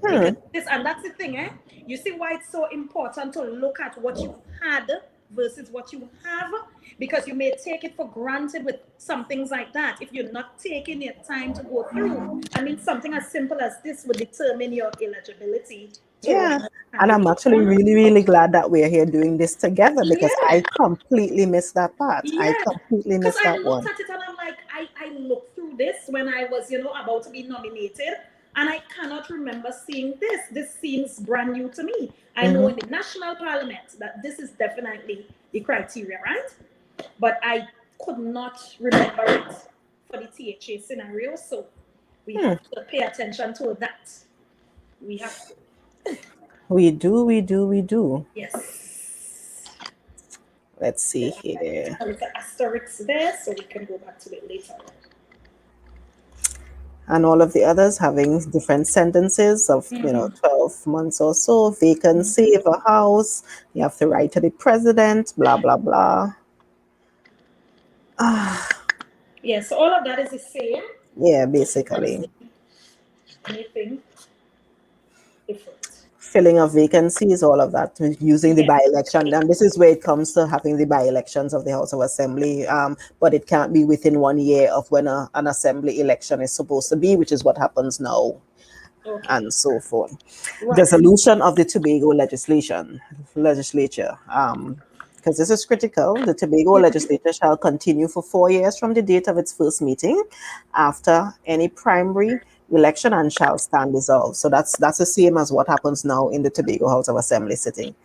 [SPEAKER 2] Because and that's the thing, eh? You see why it's so important to look at what you had versus what you have, because you may take it for granted with some things like that. If you're not taking your time to go through, I mean, something as simple as this would determine your eligibility to
[SPEAKER 1] Yeah.
[SPEAKER 2] run as a
[SPEAKER 1] And I'm
[SPEAKER 2] candidate.
[SPEAKER 1] actually really, really glad that we're here doing this together, because
[SPEAKER 2] Yeah.
[SPEAKER 1] I completely missed that part. I
[SPEAKER 2] Yeah,
[SPEAKER 1] completely
[SPEAKER 2] because
[SPEAKER 1] missed
[SPEAKER 2] I
[SPEAKER 1] that
[SPEAKER 2] looked
[SPEAKER 1] one.
[SPEAKER 2] at it and I'm like, I looked through this when I was, about to be nominated, and I cannot remember seeing this. This seems brand new to me. I know in the national parliament that this is definitely the criteria, right? But I could not remember it for the THA scenario, so we have to pay attention to that. We have to.
[SPEAKER 1] We do, we do, we do.
[SPEAKER 2] Yes.
[SPEAKER 1] Let's see here.
[SPEAKER 2] A little asterisk there, so we can go back to it later.
[SPEAKER 1] and all of the others having different sentences of 12 months or so, vacancy of a house, you have to write to the president, blah blah blah.
[SPEAKER 2] Yeah, so all of that is the same.
[SPEAKER 1] Yeah, basically.
[SPEAKER 2] Anything different?
[SPEAKER 1] Filling of vacancies, all of that, using the by-election. And this is where it comes to having the by-elections of the House of Assembly. But it can't be within 1 year of when an assembly election is supposed to be, which is what happens now, and so forth. Dissolution of the Tobago Legislature. Because this is critical, the Tobago Legislature shall continue for 4 years from the date of its first meeting after any primary election and shall stand dissolved. So that's the same as what happens now in the Tobago House of Assembly sitting.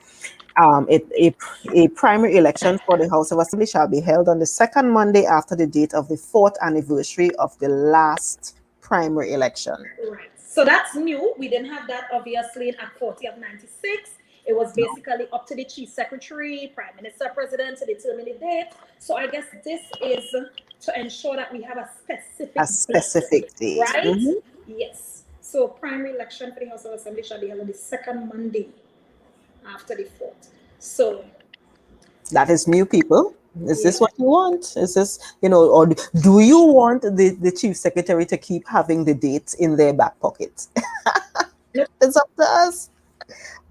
[SPEAKER 1] A primary election for the House of Assembly shall be held on the second Monday after the date of the 4th anniversary of the last primary election.
[SPEAKER 2] Right. So that's new. We didn't have that obviously in Act 40 of 96. It was basically up to the Chief Secretary, Prime Minister, President to determine the date. So I guess this is to ensure that we have a specific
[SPEAKER 1] date.
[SPEAKER 2] Right? Yes. So primary election for the House of Assembly shall be held on the second Monday after the 4th. So
[SPEAKER 1] that is new, people. Is this what you want? Is this, or do you want the Chief Secretary to keep having the dates in their back pocket? It's up to us.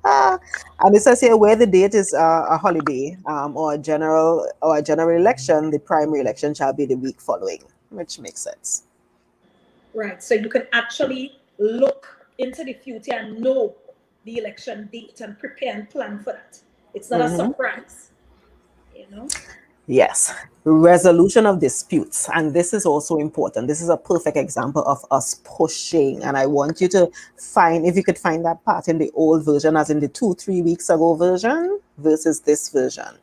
[SPEAKER 1] And it says here where the date is a holiday or a general election, the primary election shall be the week following, which makes sense.
[SPEAKER 2] Right. So you can actually look into the future and know the election date and prepare and plan for that. It's not a surprise.
[SPEAKER 1] Yes, resolution of disputes. And this is also important. This is a perfect example of us pushing. And I want you to find, if you could find that part in the old version, as in the 2-3 weeks ago version versus this version.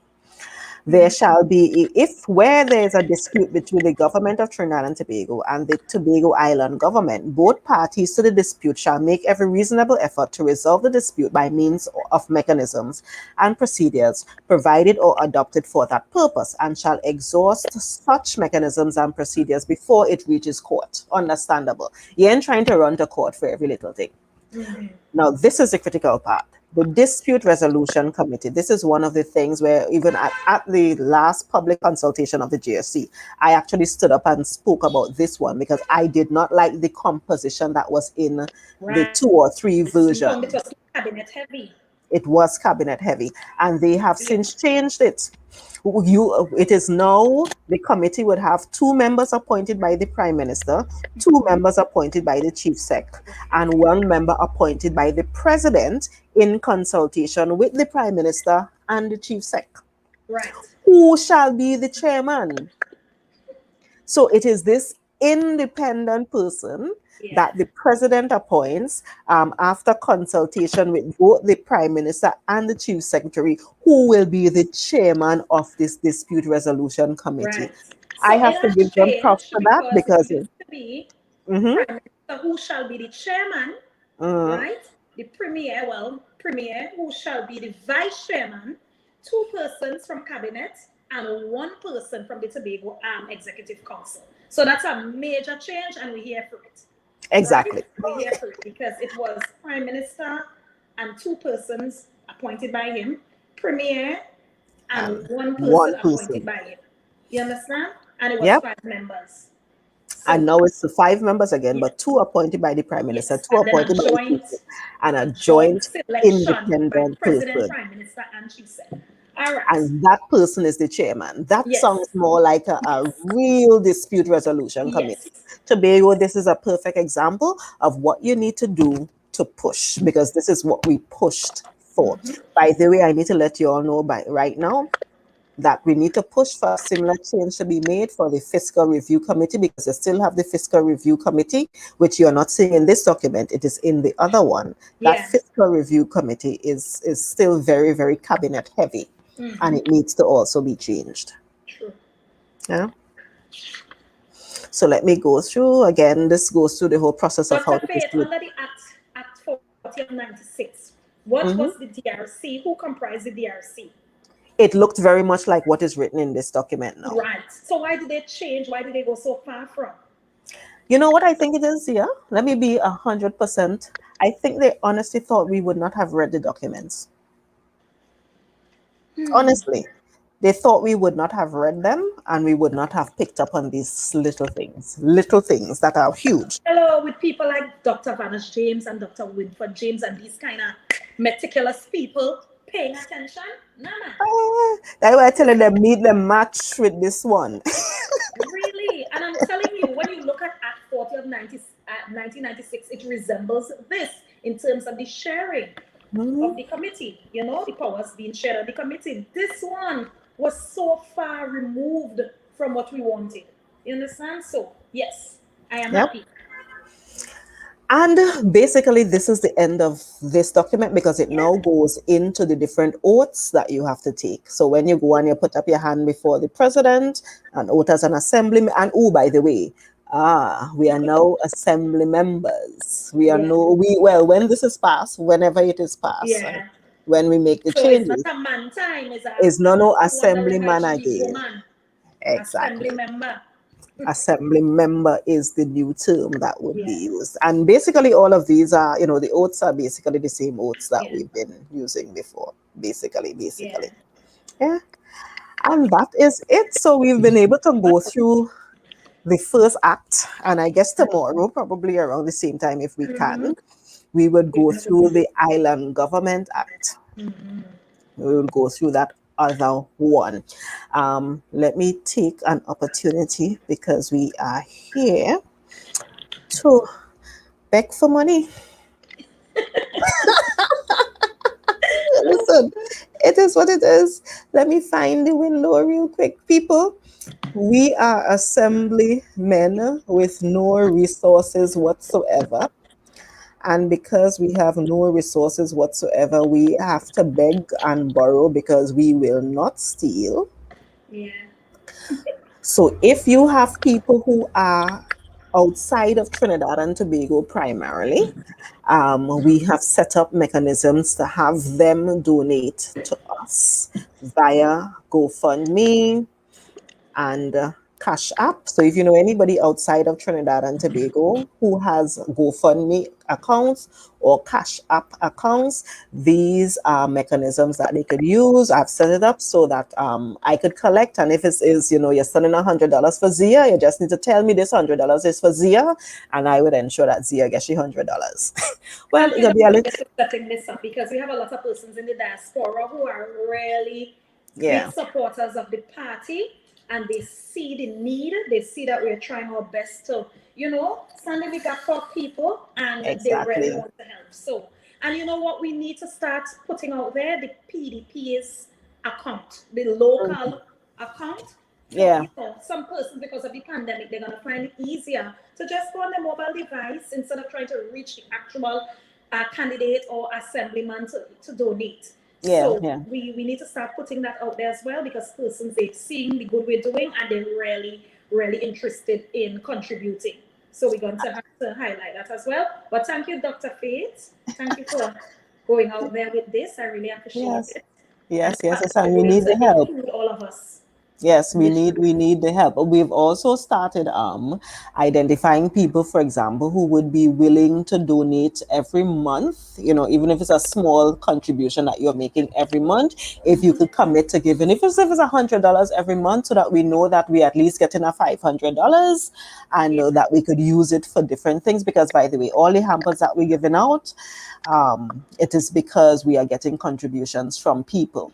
[SPEAKER 1] There shall be, where there is a dispute between the government of Trinidad and Tobago and the Tobago Island government, both parties to the dispute shall make every reasonable effort to resolve the dispute by means of mechanisms and procedures provided or adopted for that purpose, and shall exhaust such mechanisms and procedures before it reaches court. Understandable. You ain't trying to run to court for every little thing. Now, this is the critical part. The Dispute Resolution Committee. This is one of the things where even at the last public consultation of the GSC, I actually stood up and spoke about this one because I did not like the composition that was in the 2 or 3 versions.
[SPEAKER 2] It was cabinet heavy.
[SPEAKER 1] It was cabinet heavy, and they have since changed it. It is now the committee would have 2 members appointed by the Prime Minister, 2 members appointed by the Chief Sec, and 1 member appointed by the President in consultation with the Prime Minister and the Chief Sec.
[SPEAKER 2] Right.
[SPEAKER 1] Who shall be the chairman? So it is this independent person that the President appoints after consultation with both the Prime Minister and the Chief Secretary, who will be the chairman of this Dispute Resolution Committee.
[SPEAKER 2] Right.
[SPEAKER 1] I have to give them props for that because
[SPEAKER 2] it used to be Prime Minister who shall be the chairman, right? The Premier, who shall be the Vice Chairman, 2 persons from Cabinet, and 1 person from the Tobago Executive Council. So that's a major change, and we're here for it.
[SPEAKER 1] Exactly.
[SPEAKER 2] Right? We're here for it because it was Prime Minister and 2 persons appointed by him, Premier, and 1 person appointed by him. You understand? And it was 5 members. So,
[SPEAKER 1] and now it's 5 members again, but 2 appointed by the Prime Minister, 2 appointed by the Chief Sec, and a joint independent
[SPEAKER 2] President, Prime Minister, and Chief Sec. All right.
[SPEAKER 1] And that person is the chairman. That sounds more like a real dispute resolution committee. Tobago, this is a perfect example of what you need to do to push, because this is what we pushed for. By the way, I need to let you all know right now that we need to push for a similar change to be made for the Fiscal Review Committee, because you still have the Fiscal Review Committee, which you're not seeing in this document. It is in the other one. That Fiscal Review Committee is still very, very cabinet heavy, and it needs to also be changed.
[SPEAKER 2] True.
[SPEAKER 1] Yeah. So let me go through again. This goes through the whole process of how to do
[SPEAKER 2] under the Act 40 of 96. What was the DRC? Who comprised the DRC?
[SPEAKER 1] It looked very much like what is written in this document now.
[SPEAKER 2] Right. So why did they change? Why did they go so far from?
[SPEAKER 1] You know what I think it is? Yeah. Let me be 100%. I think they honestly thought we would not have read the documents. Honestly, they thought we would not have read them and we would not have picked up on these little things that are huge.
[SPEAKER 2] Hello, with people like Dr. Vanish James and Dr. Winford James and these kind of meticulous people paying attention. Nah, man.
[SPEAKER 1] That's why I tell them need them match with this one.
[SPEAKER 2] Really? And I'm telling you, when you look at Act 40 of 1996, it resembles this in terms of the sharing of the committee, you know, the powers being shared on the committee. This one was so far removed from what we wanted. You understand? So, yes, I am
[SPEAKER 1] Yep.
[SPEAKER 2] happy.
[SPEAKER 1] And basically, this is the end of this document because it
[SPEAKER 2] Yeah.
[SPEAKER 1] now goes into the different oaths that you have to take. So when you go and you put up your hand before the president, an oath as an assemblyman, and oh, by the way, we are now assembly members. We are
[SPEAKER 2] Yeah.
[SPEAKER 1] no, we well, when this is passed, whenever it is passed, and
[SPEAKER 2] Yeah.
[SPEAKER 1] when we make the
[SPEAKER 2] So it's not
[SPEAKER 1] changes,
[SPEAKER 2] a man time, it's
[SPEAKER 1] is no
[SPEAKER 2] wondering why
[SPEAKER 1] assemblyman
[SPEAKER 2] she be
[SPEAKER 1] again.
[SPEAKER 2] woman. Assembly
[SPEAKER 1] Exactly.
[SPEAKER 2] member.
[SPEAKER 1] Assembly member is the new term that would be
[SPEAKER 2] Yeah.
[SPEAKER 1] used. And basically, all of these are, the oaths are basically the same oaths that
[SPEAKER 2] Yeah.
[SPEAKER 1] we've been using before. Basically.
[SPEAKER 2] Yeah.
[SPEAKER 1] Yeah. And that is it. So we've been able to go through the first act. And I guess tomorrow, probably around the same time, if we
[SPEAKER 2] Mm-hmm.
[SPEAKER 1] can, we would
[SPEAKER 2] We're
[SPEAKER 1] go
[SPEAKER 2] gonna go.
[SPEAKER 1] through the Island Government Act.
[SPEAKER 2] Mm-hmm.
[SPEAKER 1] We will go through that other one. Let me take an opportunity because we are here to beg for money. Listen, it is what it is. Let me find the window real quick, people. We are assemblymen with no resources whatsoever. And because we have no resources whatsoever, we have to beg and borrow because we will not steal.
[SPEAKER 2] Yeah.
[SPEAKER 1] So if you have people who are outside of Trinidad and Tobago primarily, we have set up mechanisms to have them donate to us via GoFundMe and Cash App. So if you know anybody outside of Trinidad and Tobago who has GoFundMe accounts or Cash App accounts, these are mechanisms that they could use. I've set it up so that I could collect. And if it is, you're sending $100 for Zia, you just need to tell me this $100 is for Zia, and I would ensure that Zia gets you $100. Well,
[SPEAKER 2] Thank
[SPEAKER 1] it
[SPEAKER 2] you,
[SPEAKER 1] could be a
[SPEAKER 2] Dr.
[SPEAKER 1] little,
[SPEAKER 2] for setting this up because we have a lot of persons in the diaspora who are really big
[SPEAKER 1] yeah,
[SPEAKER 2] supporters of the party and they see the need. They see that we're trying our best to, stand in the gap for people and they really
[SPEAKER 1] exactly.
[SPEAKER 2] want to help. So, and you know what we need to start putting out there? The PDP's account, the local account. For
[SPEAKER 1] Yeah,
[SPEAKER 2] some persons, because of the pandemic, they're going to find it easier to just go on their mobile device instead of trying to reach the actual candidate or assemblyman to donate.
[SPEAKER 1] yeah,
[SPEAKER 2] So
[SPEAKER 1] yeah.
[SPEAKER 2] we need to start putting that out there as well because persons they're seeing the good we're doing and they're really, really interested in contributing. So we're going to have to highlight that as well. But thank you, Dr. Faith. Thank you for going out there with this. I really appreciate
[SPEAKER 1] Yes,
[SPEAKER 2] it. And
[SPEAKER 1] yes,
[SPEAKER 2] the
[SPEAKER 1] yes,
[SPEAKER 2] fact
[SPEAKER 1] yes.
[SPEAKER 2] that
[SPEAKER 1] And
[SPEAKER 2] you're
[SPEAKER 1] we
[SPEAKER 2] going
[SPEAKER 1] need
[SPEAKER 2] to
[SPEAKER 1] the help.
[SPEAKER 2] include all of us
[SPEAKER 1] Yes,
[SPEAKER 2] in this.
[SPEAKER 1] we need the help. We've also started identifying people, for example, who would be willing to donate every month, even if it's a small contribution that you're making every month, if you could commit to giving, if it's $100 every month, so that we know that we at least getting a $500 and
[SPEAKER 2] Yeah.
[SPEAKER 1] that we could use it for different things. Because by the way, all the hampers that we're giving out, it is because we are getting contributions from people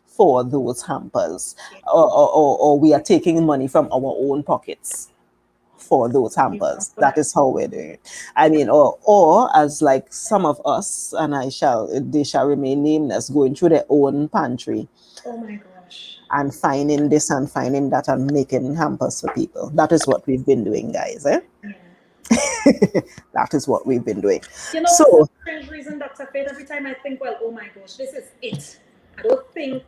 [SPEAKER 1] for those hampers, or we are taking money from our own pockets for those hampers. That is how we're doing it. I mean, or as like some of us, and they shall remain nameless, going through their own pantry
[SPEAKER 2] Oh my gosh.
[SPEAKER 1] and finding this and finding that and making hampers for people. That is what we've been doing, guys.
[SPEAKER 2] Yeah.
[SPEAKER 1] That is what we've been doing.
[SPEAKER 2] You know, for some
[SPEAKER 1] So
[SPEAKER 2] strange reason, Dr. Faith, every time I think, well, oh my gosh, this is it. I don't think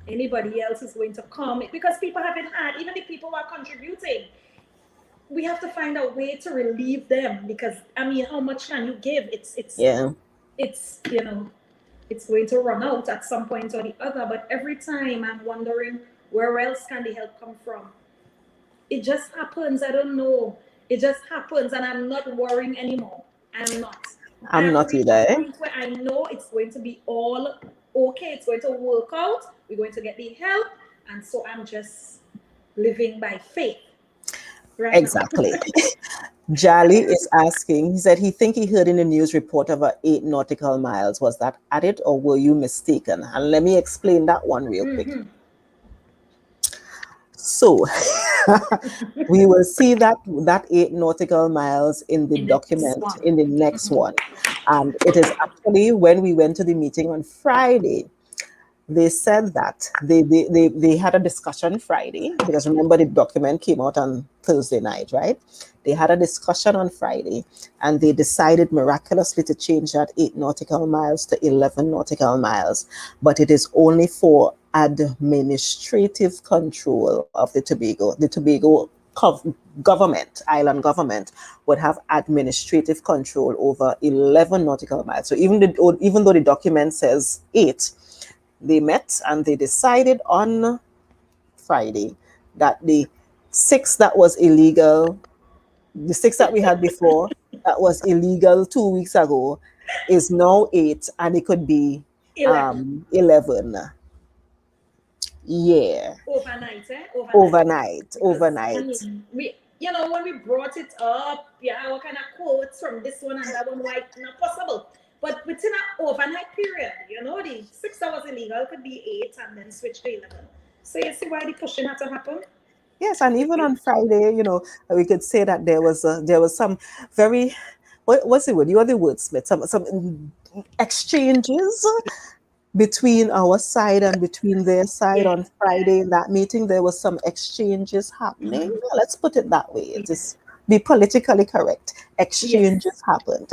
[SPEAKER 2] anybody else is going to come because people haven't had, even the people who are contributing, we have to find a way to relieve them because I mean, how much can you give?
[SPEAKER 1] yeah,
[SPEAKER 2] It's it's going to run out at some point or the other. But every time I'm wondering where else can the help come from? It just happens. I don't know. It just happens, and I'm not worrying anymore. I'm not.
[SPEAKER 1] I'm
[SPEAKER 2] I've
[SPEAKER 1] not
[SPEAKER 2] reached
[SPEAKER 1] either.
[SPEAKER 2] a point where I know it's going to be all okay. It's going to work out. We're going to get the help, and so I'm just living by faith right now.
[SPEAKER 1] Exactly. Jali is asking, he said he think he heard in the news report about 8 nautical miles. Was that added or were you mistaken? And let me explain that one real quick. So we will see that 8 nautical miles in the
[SPEAKER 2] In the next
[SPEAKER 1] document
[SPEAKER 2] one.
[SPEAKER 1] in the next one. And it is actually when we went to the meeting on Friday, they said that they had a discussion Friday, because remember the document came out on Thursday night, right? They had a discussion on Friday and they decided miraculously to change that 8 nautical miles to 11 nautical miles. But it is only for administrative control of the Tobago. The Tobago government, island government, would have administrative control over 11 nautical miles. So even though the document says 8, they met and they decided on Friday that the 6 that was illegal, the 6 that we had before that was illegal 2 weeks ago, is now 8, and it could be 11. Yeah.
[SPEAKER 2] Overnight, eh?
[SPEAKER 1] Overnight.
[SPEAKER 2] Because I
[SPEAKER 1] Overnight.
[SPEAKER 2] mean, when we brought it up, yeah, what kind of quotes from this one and that one, why not possible? But within an overnight period, the 6 hours illegal could be 8 and then switch to 11. So you see why the pushing had to happen?
[SPEAKER 1] Yes, and even on Friday, we could say that there was some very, what's the word? You are the wordsmith. Some exchanges between our side and between their side on Friday. In that meeting, there was some exchanges happening. Let's put it that way. Just be politically correct. Exchanges happened.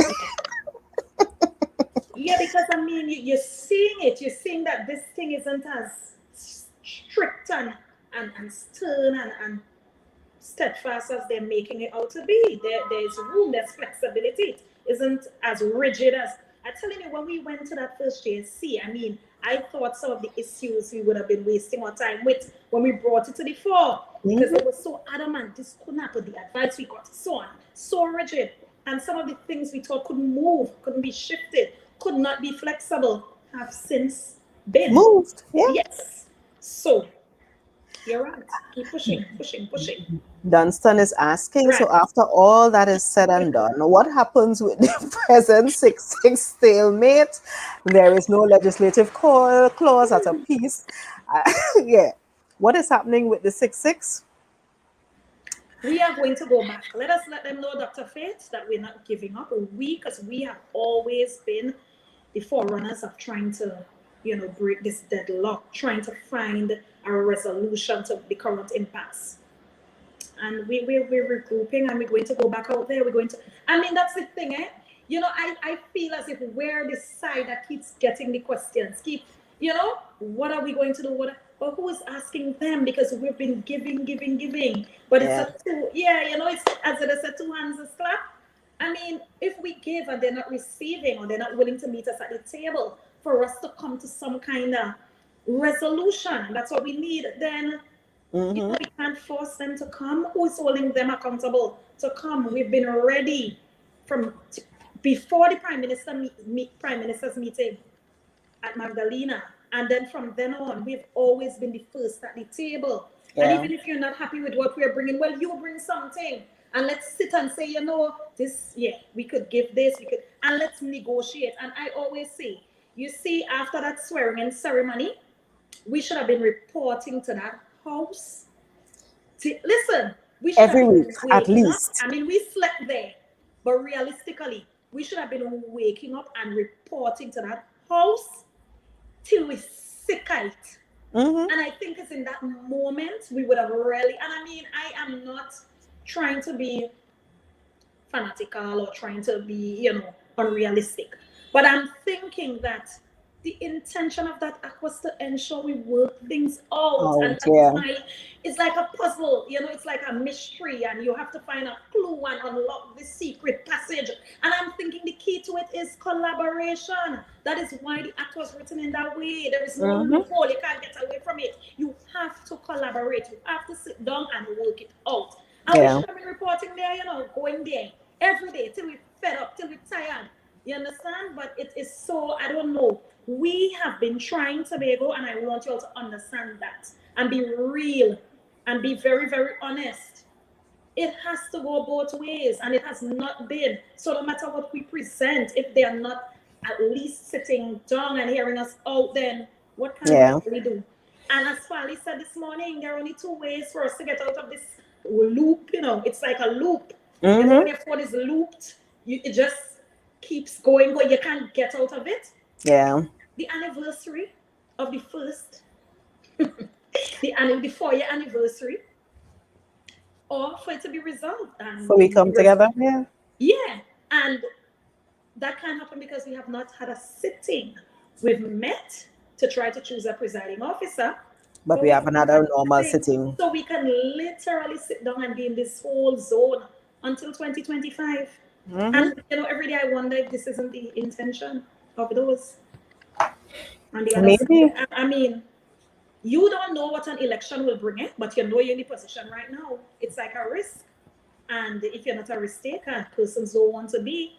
[SPEAKER 2] Yeah, because I mean, you're seeing it. You're seeing that this thing isn't as strict and stern and steadfast as they're making it out to be. There's room, there's flexibility. It isn't as rigid as I'm telling you. When we went to that first JSC, I mean, I thought some of the issues we would have been wasting our time with when we brought it to the fore, because they were so adamant this couldn't happen. The advice we got, so rigid, and some of the things we thought couldn't move, couldn't be shifted, could not be flexible, have since been
[SPEAKER 1] moved. Yeah.
[SPEAKER 2] Yes. So you're right. Keep pushing.
[SPEAKER 1] Dunstan is asking, so after all that is said and done, what happens with the present 6-6 stalemate? There is no legislative clause at a peace. Yeah. What is happening with the 6-6?
[SPEAKER 2] We are going to go back. Let them know, Dr. Faith, that we're not giving up. Because we have always been the forerunners of trying to, break this deadlock, trying to find a resolution to the current impasse. And we're regrouping, and we're going to go back out there. We're going to, I mean, that's the thing, eh? I feel as if we're the side that keeps getting the questions. What are we going to do? But who is asking them? Because we've been giving. But it's it's as it is a 2 hands is clap. I mean, if we give and they're not receiving, or they're not willing to meet us at the table for us to come to some kind of resolution, that's what we need, then we can't force them to come. Who is holding them accountable to come? We've been ready from before the Prime Minister's meeting at Magdalena, and then from then on, we've always been the first at the table. And even if you're not happy with what we're bringing, well, you bring something, and let's sit and say, this, we could give this, and let's negotiate. And I always say, you see, after that swearing-in ceremony, we should have been reporting to that house. Listen, we should
[SPEAKER 1] every week at least.
[SPEAKER 2] I mean, we slept there, but realistically, we should have been waking up and reporting to that house till we sick it. And I think it's in that moment we would have really, and I mean, I am not trying to be fanatical or trying to be, unrealistic, but I'm thinking that the intention of that act was to ensure we work things out. And it's like a puzzle, it's like a mystery, and you have to find a clue and unlock the secret passage. And I'm thinking the key to it is collaboration. That is why the act was written in that way. There is no loophole. You can't get away from it. You have to collaborate. You have to sit down and work it out. And we should have been reporting there, going there every day till we're fed up, till we're tired. You understand? But it is so, I don't know. We have been trying Tobago, and I want you all to understand that and be real and be very, very honest. It has to go both ways, and it has not been. So no matter what we present, if they are not at least sitting down and hearing us out, then what can we really do? And as Fali said this morning, there are only two ways for us to get out of this loop. It's like a loop.
[SPEAKER 1] Mm-hmm.
[SPEAKER 2] When your phone is looped, it just keeps going. You can't get out of it.
[SPEAKER 1] Yeah.
[SPEAKER 2] The anniversary of the first, the 4-year anniversary, or for it to be resolved. And
[SPEAKER 1] so we come together.
[SPEAKER 2] Yeah. And that can't happen because we have not had a sitting. We've met to try to choose a presiding officer.
[SPEAKER 1] But we have another normal sitting.
[SPEAKER 2] So we can literally sit down and be in this whole zone until 2025.
[SPEAKER 1] Mm-hmm.
[SPEAKER 2] And, every day I wonder if this isn't the intention of those. And the other side, I mean, you don't know what an election will bring it, but you're in the position right now. It's like a risk. And if you're not a risk taker, persons don't want to be.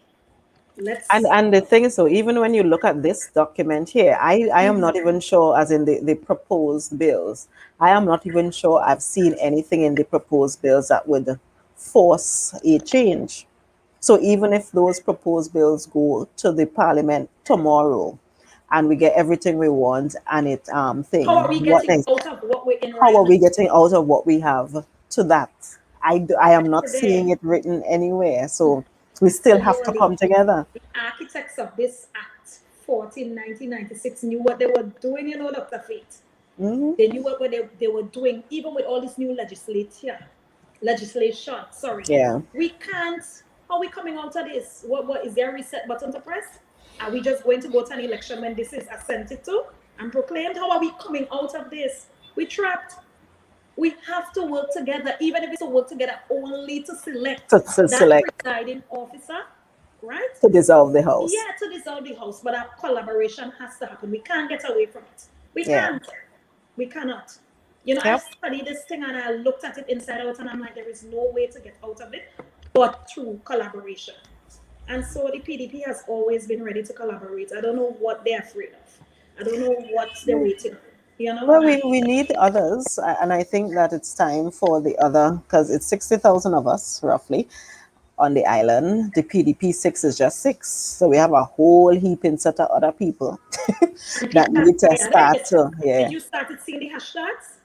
[SPEAKER 1] And the thing is, so even when you look at this document here, I am not even sure, as in the proposed bills, I am not even sure I've seen anything in the proposed bills that would force a change. So even if those proposed bills go to the parliament tomorrow and we get everything we want and it thing,
[SPEAKER 2] how are we getting out of what we're in right
[SPEAKER 1] how are
[SPEAKER 2] now?
[SPEAKER 1] we getting out of what we have to that? I am not seeing it written anywhere. So we still have to come together.
[SPEAKER 2] The architects of this Act 1996 knew what they were doing, Dr. Faith.
[SPEAKER 1] Mm-hmm.
[SPEAKER 2] They knew what they were doing, even with all this new legislation. Sorry.
[SPEAKER 1] Yeah.
[SPEAKER 2] We can't. How are we coming out of this? What is there a reset button to press? Are we just going to go to an election when this is assented to and proclaimed? How are we coming out of this? We're trapped. We have to work together, even if it's to work together only to select that presiding officer, right?
[SPEAKER 1] To dissolve the House.
[SPEAKER 2] Yeah, to dissolve the House. But our collaboration has to happen. We can't get away from it. We can't. We cannot. I studied this thing and I looked at it inside out and I'm like, there is no way to get out of it but through collaboration. And so the PDP has always been ready to collaborate. I don't know what they're afraid of. I don't know what they're waiting on.
[SPEAKER 1] Well, we need others, and I think that it's time for the other, because it's 60,000 of us roughly on the island. The PDP 6 is just 6, so we have a whole heaping set of other people that need to start to.
[SPEAKER 2] Did you started seeing the hashtags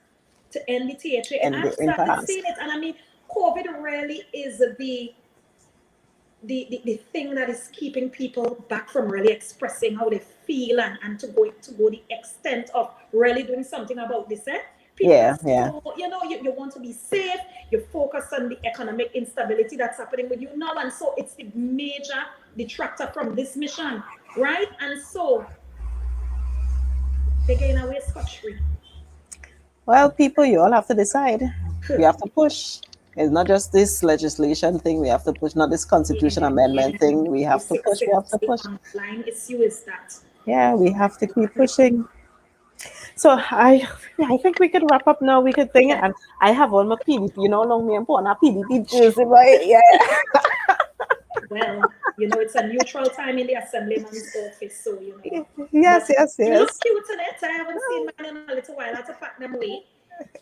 [SPEAKER 2] to end the THA? And I started seeing it, and I mean, COVID really is the thing that is keeping people back from really expressing how they feel and to go the extent of really doing something about this. People you want to be safe. You focus on the economic instability that's happening with you now, and so it's the major detractor from this mission, right? And so they're getting away scot-free.
[SPEAKER 1] Well, people, you all have to decide. You have to push. It's not just this legislation thing. We have to push, not this constitution amendment thing. We have to push. We have to push.
[SPEAKER 2] The underlying issue is that.
[SPEAKER 1] Yeah, we have to keep pushing. So I think we could wrap up now. We could think, and I have all my PDP, long me and put on a PDP jersey, but yeah.
[SPEAKER 2] Well, it's a neutral time in the Assemblyman's office, so
[SPEAKER 1] Yes.
[SPEAKER 2] You look cute in it. I haven't seen mine in a little while. I have to pack them away.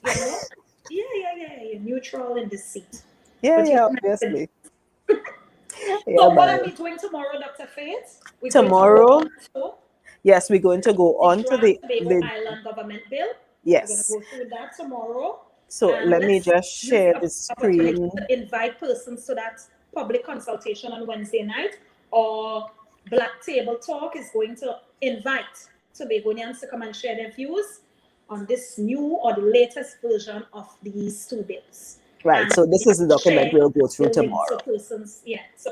[SPEAKER 2] Yeah. You're neutral in this seat.
[SPEAKER 1] Yeah, obviously.
[SPEAKER 2] So what are we doing tomorrow, Dr. Faith?
[SPEAKER 1] Tomorrow? Yes, we're going to go on to the
[SPEAKER 2] Island Government Bill.
[SPEAKER 1] Yes.
[SPEAKER 2] We're going to go through that tomorrow.
[SPEAKER 1] So let me just share the screen.
[SPEAKER 2] Invite persons to that public consultation on Wednesday night, or Black Table Talk is going to invite Tobagonians to come and share their views on this new or the latest version of these two bills.
[SPEAKER 1] Right. So this is the document we'll go through tomorrow.
[SPEAKER 2] So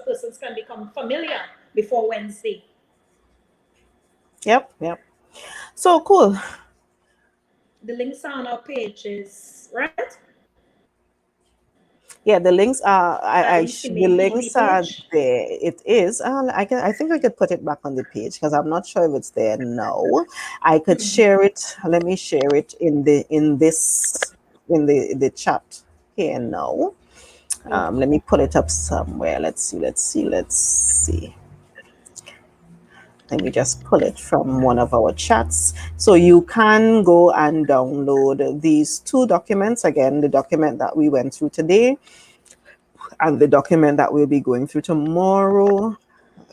[SPEAKER 2] persons can become familiar before Wednesday.
[SPEAKER 1] Yep. So cool.
[SPEAKER 2] The links are on our pages, right?
[SPEAKER 1] Yeah, the links are. The links are there. It is. I think I could put it back on the page because I'm not sure if it's there now. I could share it. Let me share it in the chat here now.
[SPEAKER 2] Okay.
[SPEAKER 1] Let me pull it up somewhere. Let's see. Let me just pull it from one of our chats. So you can go and download these two documents. Again, the document that we went through today and the document that we'll be going through tomorrow.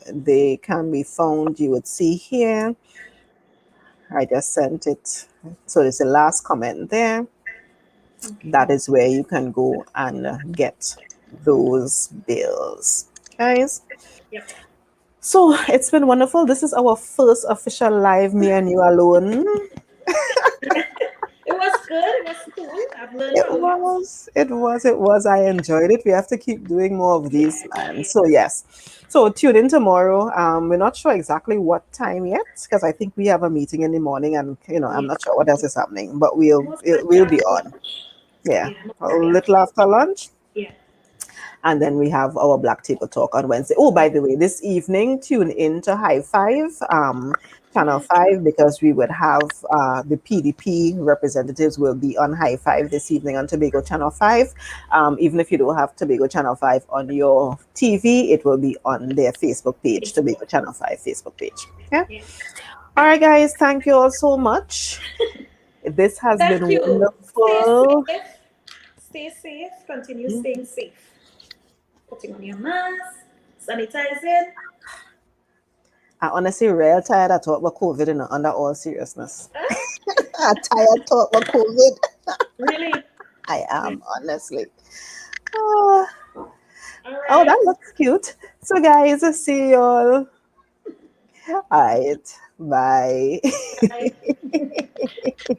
[SPEAKER 1] They can be found, you would see here. I just sent it. So there's the last comment there. That is where you can go and get those bills. Guys,
[SPEAKER 2] Yep.
[SPEAKER 1] so it's been wonderful. This is our first official live, me and you alone.
[SPEAKER 2] It was good. It was cool. I've learned
[SPEAKER 1] It
[SPEAKER 2] a lot.
[SPEAKER 1] was, it was. I enjoyed it. We have to keep doing more of these,
[SPEAKER 2] Yeah.
[SPEAKER 1] man. So yes. So tune in tomorrow. We're not sure exactly what time yet because I think we have a meeting in the morning, and I'm
[SPEAKER 2] Yeah.
[SPEAKER 1] not sure what else is happening, but
[SPEAKER 2] Most
[SPEAKER 1] we'll
[SPEAKER 2] likely
[SPEAKER 1] be
[SPEAKER 2] after
[SPEAKER 1] on.
[SPEAKER 2] lunch.
[SPEAKER 1] Yeah,
[SPEAKER 2] Yeah. Most
[SPEAKER 1] a
[SPEAKER 2] likely
[SPEAKER 1] little
[SPEAKER 2] after.
[SPEAKER 1] after lunch.
[SPEAKER 2] Yeah.
[SPEAKER 1] And then we have our Black Table Talk on Wednesday. Oh, by
[SPEAKER 2] Yeah.
[SPEAKER 1] the way, this evening, tune in to High Five, Channel
[SPEAKER 2] Yeah.
[SPEAKER 1] 5, because we would have the PDP representatives will be on High Five this evening on Tobago Channel 5. Even if you don't have Tobago Channel 5 on your TV, it will be on their Facebook page, Tobago
[SPEAKER 2] Facebook.
[SPEAKER 1] Channel 5 Facebook page. Yeah.
[SPEAKER 2] Yeah.
[SPEAKER 1] All right, guys. Thank you all so much. This has been
[SPEAKER 2] Thank you. Stay
[SPEAKER 1] wonderful.
[SPEAKER 2] safe. Stay safe. Continue staying safe. Putting on your mask. Sanitizing.
[SPEAKER 1] I honestly real tired of talk about COVID in under all seriousness. I'm tired talk about COVID.
[SPEAKER 2] Really?
[SPEAKER 1] I
[SPEAKER 2] Yeah.
[SPEAKER 1] am, honestly. Oh,
[SPEAKER 2] All
[SPEAKER 1] oh,
[SPEAKER 2] right.
[SPEAKER 1] that looks cute. So, guys, see you all. All right. Bye.
[SPEAKER 2] Bye.